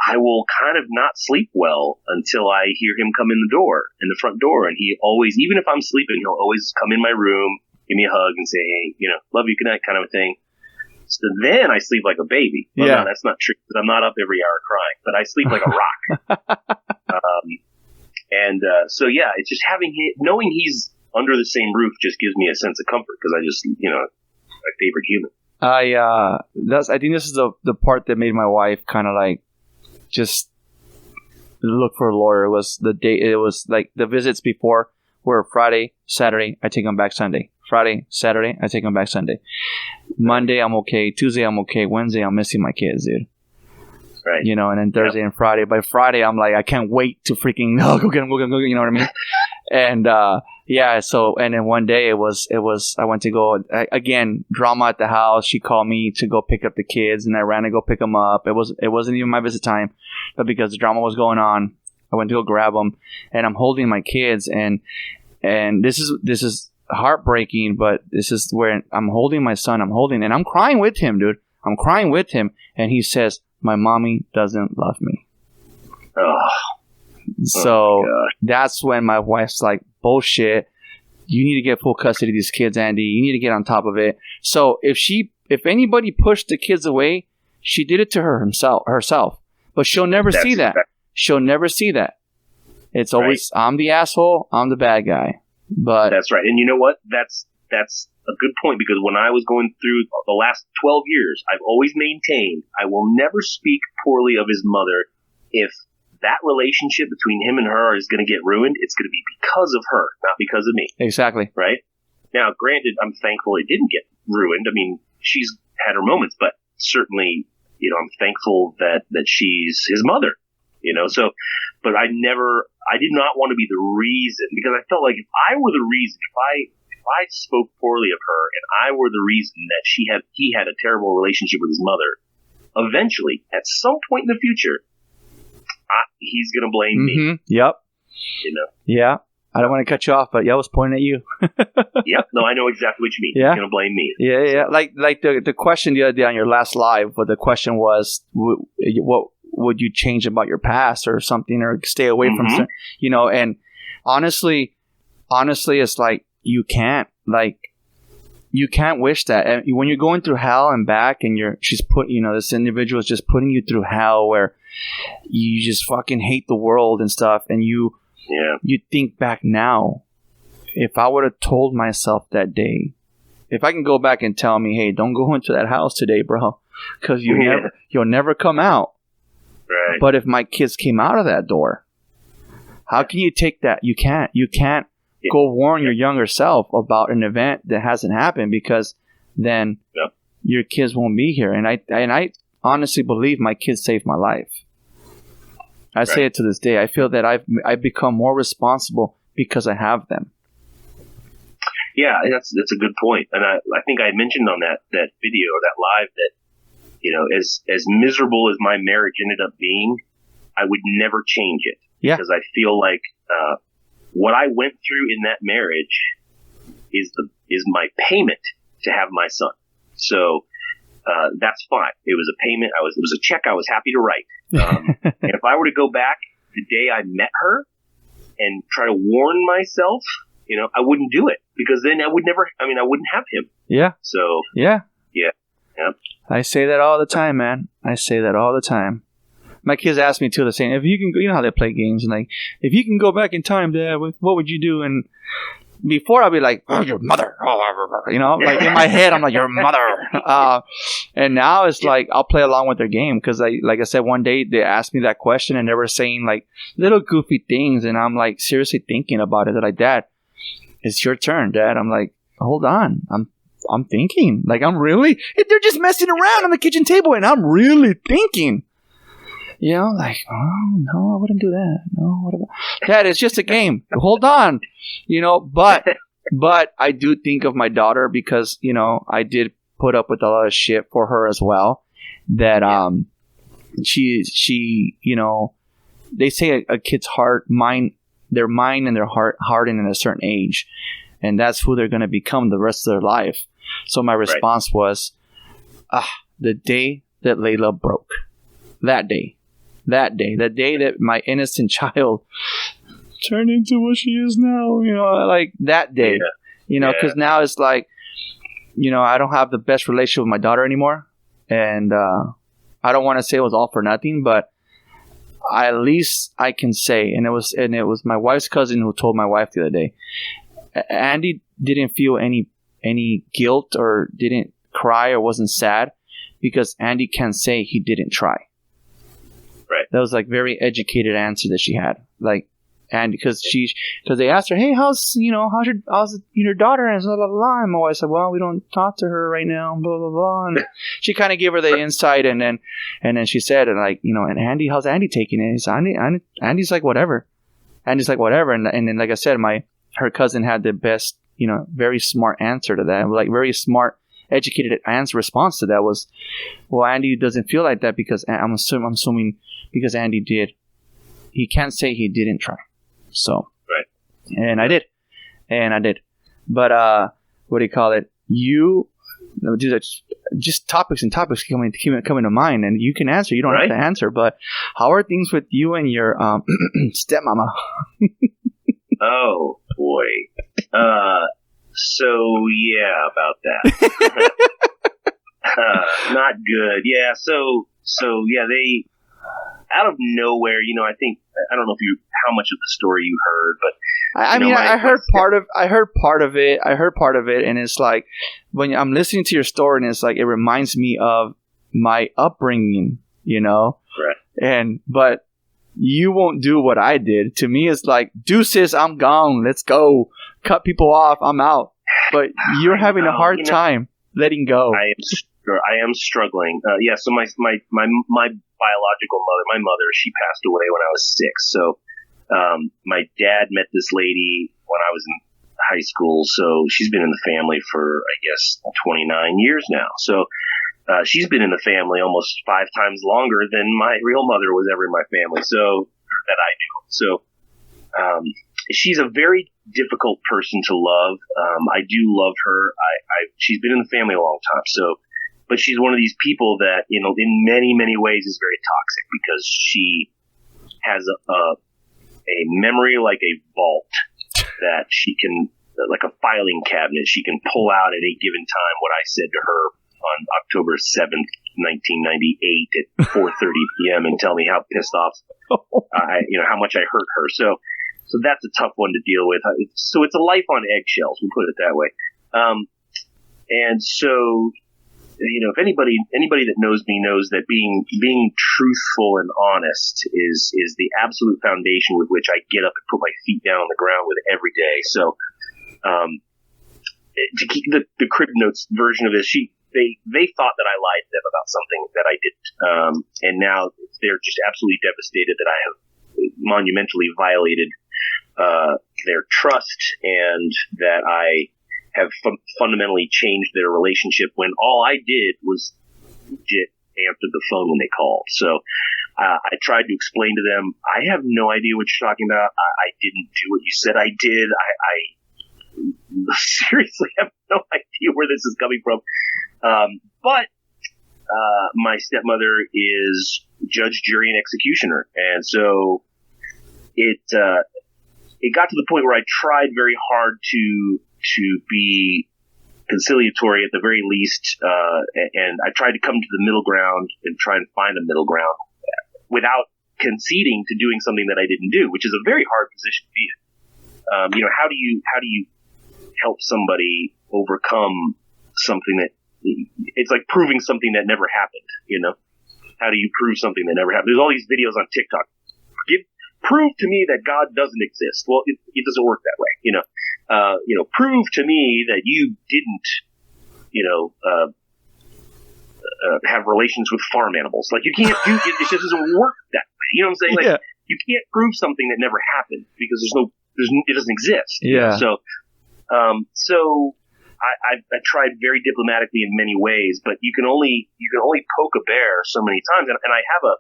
I will kind of not sleep well until I hear him come in the front door. And he always, even if I'm sleeping, he'll always come in my room, give me a hug and say, hey, love you, good night, kind of a thing. So then I sleep like a baby. Well, no, that's not true, because I'm not up every hour crying, but I sleep like a rock. It's just knowing he's under the same roof just gives me a sense of comfort, because I just, my favorite human. I think this is the part that made my wife kind of like just look for a lawyer. It was like the visits before were Friday, Saturday, I take them back Sunday. Friday, Saturday, I take them back Sunday. Monday, I'm okay. Tuesday, I'm okay. Wednesday, I'm missing my kids, dude. Right. And then Thursday and Friday. By Friday, I'm like, I can't wait to freaking go get them, you know what I mean? And and then one day it was I went to go again, drama at the house. She called me to go pick up the kids, and I ran to go pick them up. It wasn't even my visit time, but because the drama was going on, I went to go grab them, and I'm holding my kids, and this is heartbreaking, but this is where I'm holding my son. And I'm crying with him, dude. I'm crying with him, and he says, my mommy doesn't love me. Oh. So that's when my wife's like, bullshit. You need to get full custody of these kids, Andy. You need to get on top of it. So if anybody pushed the kids away, she did it to herself. But she'll never see that. She'll never see that. It's always, I'm the asshole. I'm the bad guy. But that's right. And you know what? That's a good point, because when I was going through the last 12 years, I've always maintained I will never speak poorly of his mother. If that relationship between him and her is going to get ruined, it's going to be because of her, not because of me. Exactly. Right? Now, granted, I'm thankful it didn't get ruined. I mean, she's had her moments, but certainly, I'm thankful that she's his mother, so, but I did not want to be the reason, because I felt like if I were the reason, if I spoke poorly of her and I were the reason that he had a terrible relationship with his mother, eventually, at some point in the future, he's going to blame me. Yep. Yeah. I don't want to cut you off, but I was pointing at you. Yep. No, I know exactly what you mean. Yeah. He's going to blame me. Yeah. Like the question the other day on your last live, but the question was, what would you change about your past or something, or stay away from, and honestly, it's like, you can't wish that. And when you're going through hell and back, and this individual is just putting you through hell where you just fucking hate the world and stuff, and you think back now, if I would have told myself that day, if I can go back and tell me, hey, don't go into that house today, bro, because you'll never come out. Right. But if my kids came out of that door, how can you take that? You can't go warn your younger self about an event that hasn't happened, because then your kids won't be here. And I honestly believe my kids saved my life. I say it to this day. I feel that I've become more responsible because I have them. Yeah, that's a good point. And I think I mentioned on that video or that live that, you know, as miserable as my marriage ended up being, I would never change it. Yeah. Because I feel like what I went through in that marriage is my payment to have my son. So that's fine. It was a payment. It was a check I was happy to write. And if I were to go back the day I met her and try to warn myself, you know, I wouldn't do it, because then I wouldn't have him. Yeah. So yeah. Yeah. I say that all the time, man. I say that all the time. My kids ask me too the same. If you can, you know how they play games, and like, if you can go back in time, Dad, what would you do? And before I'd be like, oh, your mother, you know, like in my head I'm like, your mother. And now it's like I'll play along with their game, because like I said, one day they asked me that question and they were saying like little goofy things, and I'm like seriously thinking about it. They're like, Dad, it's your turn, Dad. I'm like, hold on, I'm thinking. Like, I'm really, they're just messing around on the kitchen table and I'm really thinking. You know, like, oh, no, I wouldn't do that. No, what about Dad? It's just a game. Hold on. You know, but I do think of my daughter, because, you know, I did put up with a lot of shit for her as well. That, she, you know, they say a kid's their mind and their heart harden at a certain age. And that's who they're going to become the rest of their life. So my response was, the day that Layla broke. That day that my innocent child turned into what she is now, you know, like that day, you know, because now it's like, you know, I don't have the best relationship with my daughter anymore. And I don't want to say it was all for nothing, but at least I can say, and it was my wife's cousin who told my wife the other day, Andy didn't feel any guilt or didn't cry or wasn't sad, because Andy can't say he didn't try. Right. That was like very educated answer that she had. Like, and because they asked her, hey, how's your daughter? And blah, blah, blah. And my wife said, well, we don't talk to her right now, blah, blah, blah. And she kind of gave her the insight. And then she said, and like, you know, and Andy, how's Andy taking it? He said, Andy's like, whatever. Andy's like, whatever. And then, like I said, her cousin had the best, you know, very smart answer to that. Like, very smart, educated response to that was, well, Andy doesn't feel like that because I'm assuming because Andy did. He can't say he didn't try. So, right. And I did. But, what do you call it? You do that, just topics coming to mind, and you can answer. You don't have to answer, but how are things with you and your stepmama? Oh, boy. So, yeah, about that. Not good. Yeah, so yeah, they, out of nowhere, you know, I don't know how much of the story you heard, but I heard part of it, and it's like, when I'm listening to your story, and it's like, it reminds me of my upbringing, you know? Right. But you won't do what I did. To me, it's like, deuces, I'm gone. Let's go. Cut people off. I'm out. But you're having a hard time letting go. I am struggling. Yeah. So my biological mother, my mother, she passed away when I was 6. So, my dad met this lady when I was in high school. So she's been in the family for, I guess, 29 years now. So, she's been in the family almost 5 times longer than my real mother was ever in my family. So, that I do. So, she's a very difficult person to love. I do love her. She's been in the family a long time. So, but she's one of these people that, you know, in many, many ways is very toxic, because she has a memory like a vault that she can, like a filing cabinet, she can pull out at a given time what I said to her on October 7th, 1998 at 4:30 p.m. and tell me how pissed off, how much I hurt her. So that's a tough one to deal with. So it's a life on eggshells, we'll put it that way. And so, you know, if anybody that knows me knows that being truthful and honest is the absolute foundation with which I get up and put my feet down on the ground with every day. So, to keep the Crib Notes version of this, they thought that I lied to them about something that I didn't. And now they're just absolutely devastated that I have monumentally violated their trust and that I have fundamentally changed their relationship when all I did was get answered the phone when they called. So I tried to explain to them, I have no idea what you're talking about. I didn't do what you said I did. I seriously have no idea where this is coming from. But my stepmother is judge, jury, and executioner. And so it got to the point where I tried very hard to be conciliatory at the very least, and I tried to come to the middle ground and try and find a middle ground without conceding to doing something that I didn't do, which is a very hard position to be in. How do you help somebody overcome something that it's like proving something that never happened? How do you prove something that never happened? There's all these videos on TikTok. Prove to me that God doesn't exist. Well, it doesn't work that way. Prove to me that you didn't, have relations with farm animals. Like, you can't do it. It just doesn't work that way. You know what I'm saying? Like, Yeah. you can't prove something that never happened because it doesn't exist. Yeah. So I tried very diplomatically in many ways, but you can only poke a bear so many times. And I have a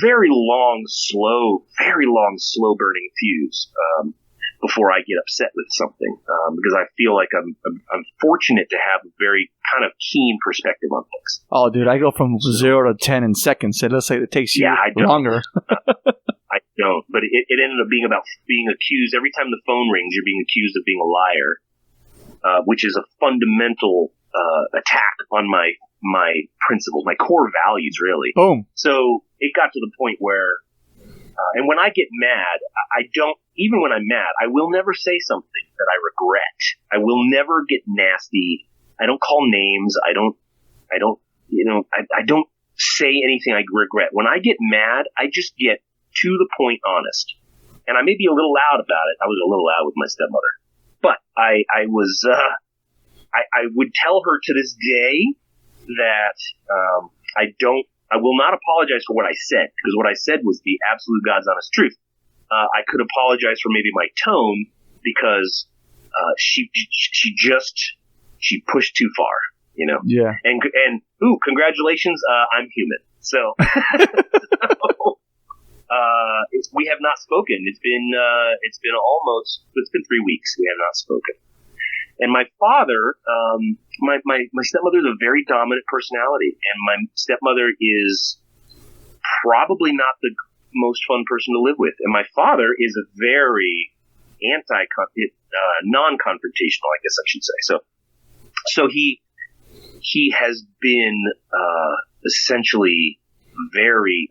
very long, slow burning fuse before I get upset with something, because I feel like I'm fortunate to have a very kind of keen perspective on things. Oh, dude, I go from 0 to 10 in seconds. It looks like it takes you longer. I don't, but it ended up being about being accused. Every time the phone rings, you're being accused of being a liar, which is a fundamental attack on my principles, my core values, really. Boom. So it got to the point where, and when I get mad, even when I'm mad, I will never say something that I regret. I will never get nasty. I don't call names. I don't say anything I regret. When I get mad, I just get to the point honest. And I may be a little loud about it. I was a little loud with my stepmother, but I would tell her to this day that, I will not apologize for what I said, because what I said was the absolute God's honest truth. I could apologize for maybe my tone because she pushed too far, Yeah. And congratulations, I'm human. So we have not spoken. It's been 3 weeks we have not spoken. And my father, my stepmother is a very dominant personality, and my stepmother is probably not the most fun person to live with. And my father is a very non-confrontational, I guess I should say. So he has been essentially very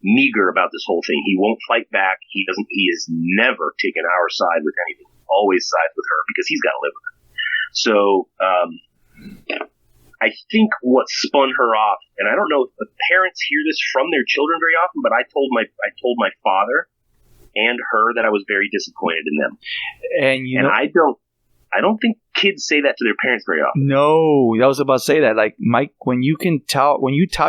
meager about this whole thing. He won't fight back. He has never taken our side with anything. Always sides with her because he's got to live with her. So I think what spun her off, and I don't know if the parents hear this from their children very often, but I told my father and her that I was very disappointed in them. And I don't think kids say that to their parents very often. No, I was about to say that. Like, Mike, when you tell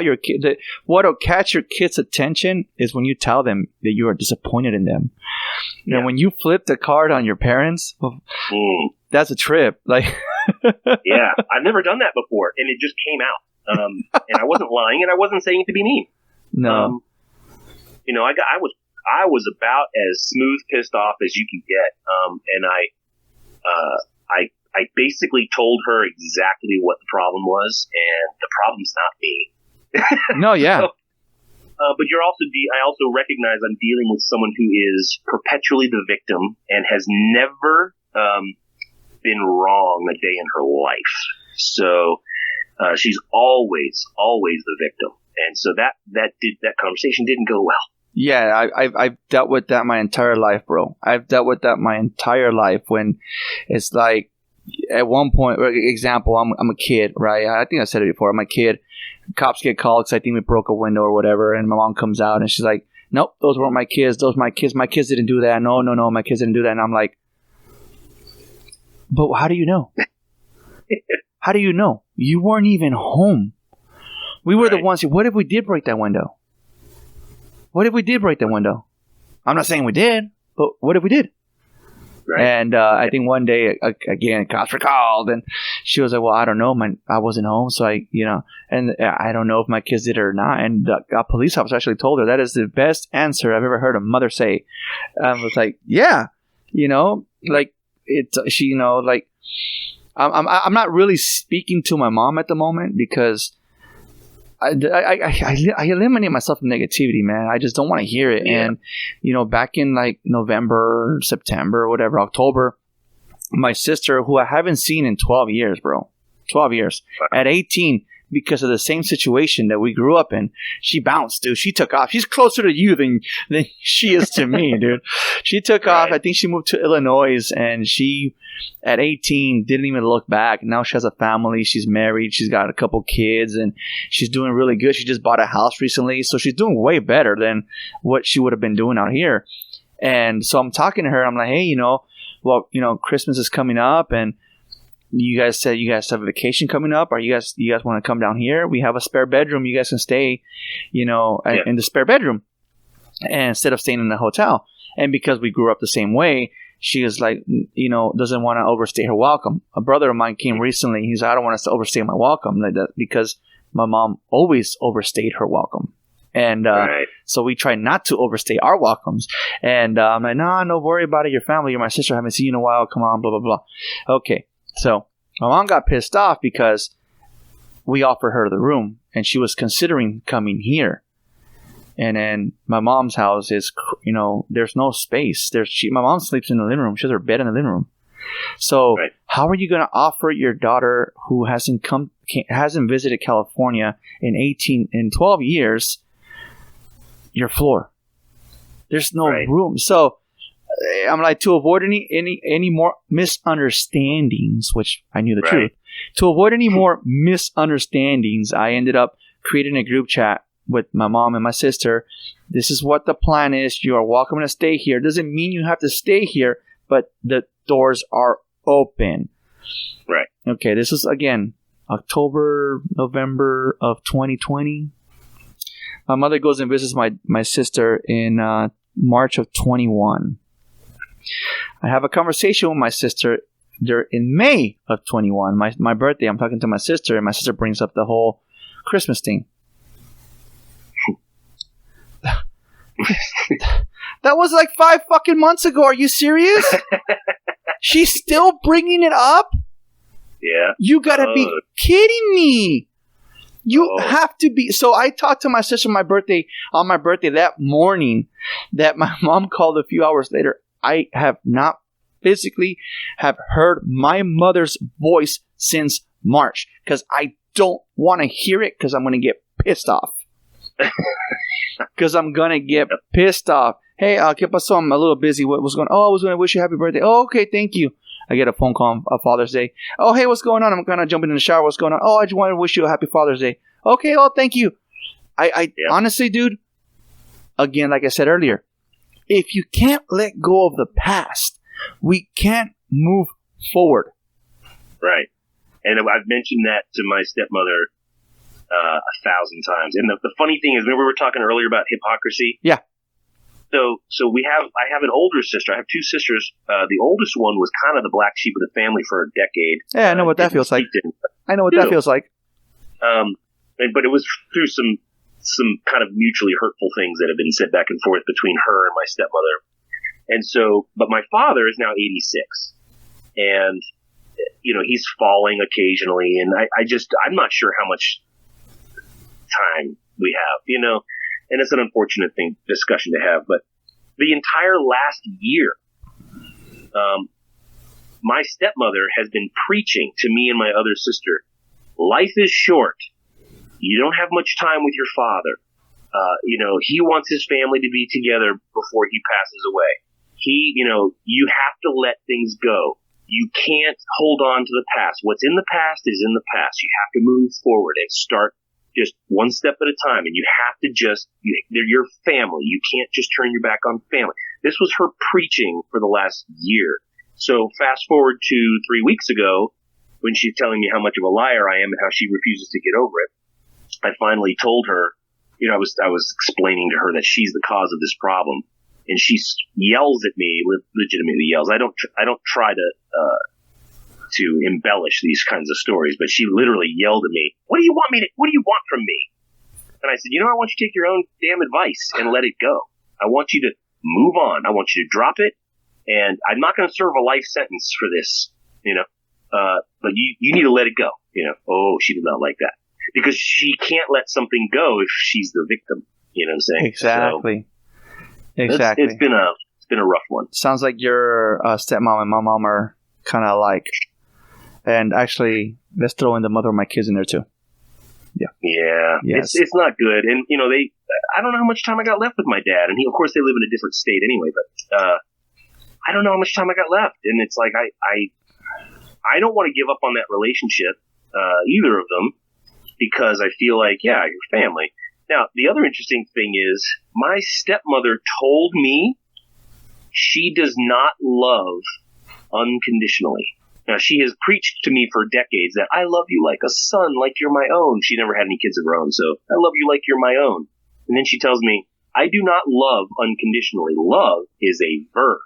your kid that what'll catch your kid's attention is when you tell them that you are disappointed in them. Yeah. And when you flip the card on your parents, that's a trip. Like, yeah, I've never done that before, and it just came out. And I wasn't lying, and I wasn't saying it to be mean. No, I was about as smooth pissed off as you can get, and I basically told her exactly what the problem was, and the problem's not me. No, yeah. So, but I also recognize I'm dealing with someone who is perpetually the victim and has never been wrong a day in her life. So she's always the victim, and so that conversation didn't go well. Yeah, I've dealt with that my entire life, bro. I've dealt with that my entire life. When it's like, at one point, for example, I'm a kid, right? I think I said it before. I'm a kid. Cops get called because I think we broke a window or whatever, and my mom comes out and she's like, "Nope, those weren't my kids. Those my kids. My kids didn't do that. No, my kids didn't do that." And I'm like, "But how do you know? How do you know? You weren't even home. We were the Right. ones who, what if we did break that window? What if we did break that window? I'm not saying we did, but what if we did? Right. And I think one day, again, cops were called, and she was like, well, I don't know. I wasn't home, so and I don't know if my kids did it or not. And a police officer actually told her that is the best answer I've ever heard a mother say. I was like, yeah, like it's she, like I'm not really speaking to my mom at the moment because I eliminate myself from negativity, man. I just don't want to hear it. Yeah. And, back in like November, September, whatever, October, my sister, who I haven't seen in 12 years, bro, 12 years, at 18, because of the same situation that we grew up in, she bounced, dude. She took off. She's closer to you than she is to me, dude. She took off. I think she moved to Illinois, and she, at 18, didn't even look back. Now she has a family. She's married. She's got a couple kids, and she's doing really good. She just bought a house recently, so she's doing way better than what she would have been doing out here. And so I'm talking to her. I'm like, hey, Christmas is coming up, and you guys said you guys have a vacation coming up. Are you guys want to come down here? We have a spare bedroom. You guys can stay, in the spare bedroom, and instead of staying in the hotel. And because we grew up the same way, she was like, doesn't want to overstay her welcome. A brother of mine came recently. He's like, I don't want us to overstay my welcome like that because my mom always overstayed her welcome. And so we try not to overstay our welcomes. And I'm like, no, don't worry about it. Your family, you're my sister. I haven't seen you in a while. Come on, blah, blah, blah. Okay. So my mom got pissed off because we offered her the room and she was considering coming here. And then my mom's house is, there's no space. My mom sleeps in the living room. She has her bed in the living room. So how are you going to offer your daughter who hasn't visited California in 12 years, your floor? There's no room. So I'm like, to avoid any more misunderstandings, which I knew the truth. To avoid any more misunderstandings, I ended up creating a group chat with my mom and my sister. This is what the plan is. You are welcome to stay here. Doesn't mean you have to stay here, but the doors are open. Right. Okay, this is, again, October, November of 2020. My mother goes and visits my sister in March of 21. I have a conversation with my sister in May of 21. My birthday, I'm talking to my sister, and my sister brings up the whole Christmas thing. That was like 5 fucking months ago. Are you serious? She's still bringing it up? Yeah. You gotta be kidding me. You have to be. So I talked to my sister on my birthday that morning that my mom called a few hours later. I have not physically have heard my mother's voice since March because I don't want to hear it because I'm going to get pissed off. Because I'm going to get pissed off. Hey, ¿qué pasó? I'm a little busy. What was going on? Oh, I was going to wish you happy birthday. Oh, okay, thank you. I get a phone call on Father's Day. Oh, hey, what's going on? I'm kind of jumping in the shower. What's going on? Oh, I just wanted to wish you a happy Father's Day. Okay, oh, thank you. I honestly, dude, again, like I said earlier, if you can't let go of the past, we can't move forward. Right. And I've mentioned that to my stepmother 1,000 times. And the funny thing is, remember we were talking earlier about hypocrisy? Yeah. So I have an older sister. I have 2 sisters. The oldest one was kind of the black sheep of the family for a decade. Yeah, I know what that feels like. I know what that feels like. But it was through some kind of mutually hurtful things that have been said back and forth between her and my stepmother. And so, but my father is now 86, and he's falling occasionally, and I'm not sure how much time we have, and it's an unfortunate discussion to have, but the entire last year, my stepmother has been preaching to me and my other sister, life is short. You don't have much time with your father. He wants his family to be together before he passes away. You have to let things go. You can't hold on to the past. What's in the past is in the past. You have to move forward and start just one step at a time. And you have to they're your family. You can't just turn your back on family. This was her preaching for the last year. So fast forward to 3 weeks ago when she's telling me how much of a liar I am and how she refuses to get over it. I finally told her, I was explaining to her that she's the cause of this problem, and she yells at me, legitimately yells. I don't try to embellish these kinds of stories, but she literally yelled at me, what do you want from me? And I said, I want you to take your own damn advice and let it go. I want you to move on. I want you to drop it. And I'm not going to serve a life sentence for this, but you need to let it go. Oh, she did not like that, because she can't let something go if she's the victim. You know what I'm saying? Exactly. So Exactly. It's been a rough one. Sounds like your stepmom and my mom are kind of alike. And actually, let's throw in the mother of my kids in there too. Yeah. Yes. It's not good. And, I don't know how much time I got left with my dad. And of course, they live in a different state anyway, but I don't know how much time I got left. And it's like, I don't want to give up on that relationship, either of them, because I feel like, yeah, your family. Now, the other interesting thing is my stepmother told me she does not love unconditionally. Now, she has preached to me for decades that I love you like a son, like you're my own. She never had any kids of her own, so I love you like you're my own. And then she tells me, I do not love unconditionally. Love is a verb.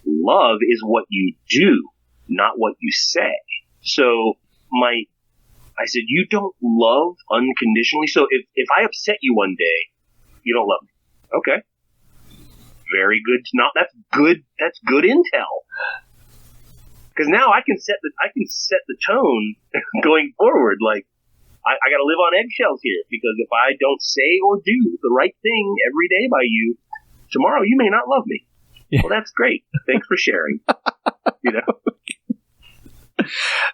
Love is what you do, not what you say. So I said, you don't love unconditionally? So if I upset you one day, you don't love me. Okay. Very good. That's good intel. Because now I can set the tone going forward. Like, I got to live on eggshells here, because if I don't say or do the right thing every day by you, tomorrow you may not love me. Yeah. Well, that's great. Thanks for sharing.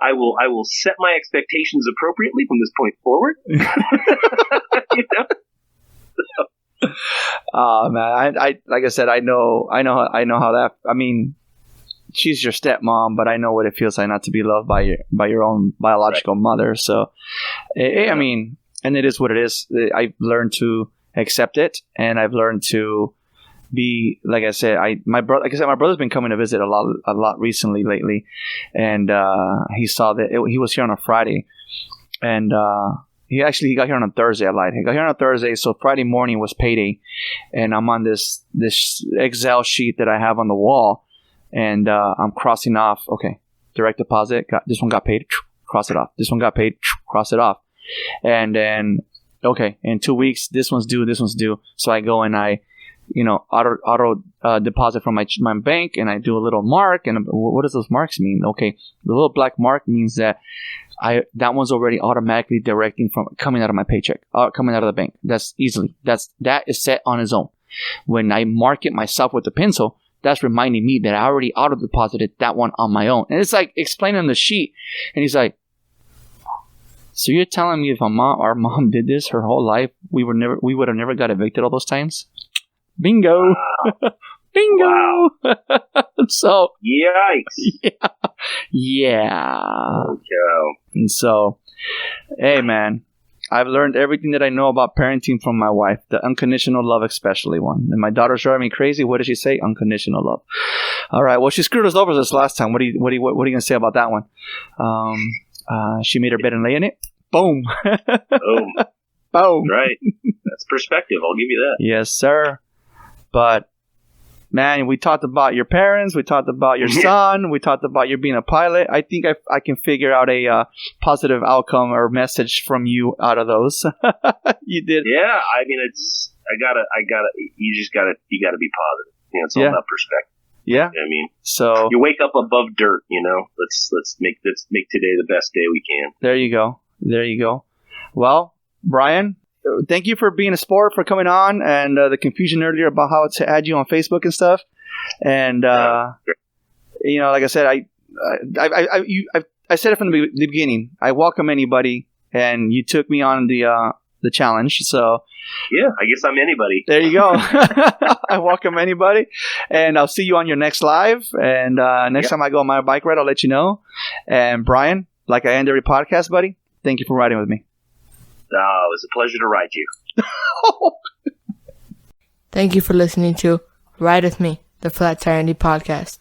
I will set my expectations appropriately from this point forward. Oh man, I like I said, I know how that. I mean, she's your stepmom, but I know what it feels like not to be loved by your own biological mother. So, I mean, and it is what it is. I've learned to accept it, and I've learned to be, like I said, my brother's been coming to visit a lot recently lately, and he saw that he was here on a Friday, and he got here on a Thursday. I lied. He got here on a Thursday, so Friday morning was payday, and I'm on this Excel sheet that I have on the wall, and I'm crossing off. Okay, direct deposit. This one got paid. Cross it off. This one got paid. Cross it off, and then okay, in 2 weeks, this one's due. This one's due. So I go and I auto deposit from my bank, and I do a little mark. And what does those marks mean? Okay, the little black mark means that that one's already automatically coming out of my paycheck, coming out of the bank. That is set on its own. When I mark it myself with the pencil, that's reminding me that I already auto deposited that one on my own. And it's like explaining on the sheet, and he's like, "So you're telling me if our mom did this her whole life, we would have never got evicted all those times?" Bingo. Wow. Bingo. Wow. So. Yikes. Yeah. Okay. And so, hey man, I've learned everything that I know about parenting from my wife. The unconditional love, especially one. And my daughter's driving me crazy. What did she say? Unconditional love. All right. Well, she screwed us over this last time. What are you gonna say about that one? She made her bed and lay in it. Boom. Boom. Boom. Right. That's perspective. I'll give you that. Yes, sir. But man, we talked about your parents. We talked about your son. We talked about you being a pilot. I think I can figure out a positive outcome or message from you out of those. You did. Yeah, I mean, you gotta be positive. It's all about perspective. Yeah. You know what I mean, so you wake up above dirt. Let's make today the best day we can. There you go. Well, Brian, thank you for being a sport, for coming on, and the confusion earlier about how to add you on Facebook and stuff. And like I said, I said it from the beginning. I welcome anybody, and you took me on the challenge. So yeah, I guess I'm anybody. There you go. I welcome anybody, and I'll see you on your next live. And next time I go on my bike ride, I'll let you know. And Brian, like I end every podcast, buddy, thank you for riding with me. It was a pleasure to ride you. Thank you for listening to Ride With Me, the Flat Tire Indie Podcast.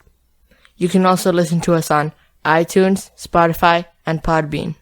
You can also listen to us on iTunes, Spotify, and Podbean.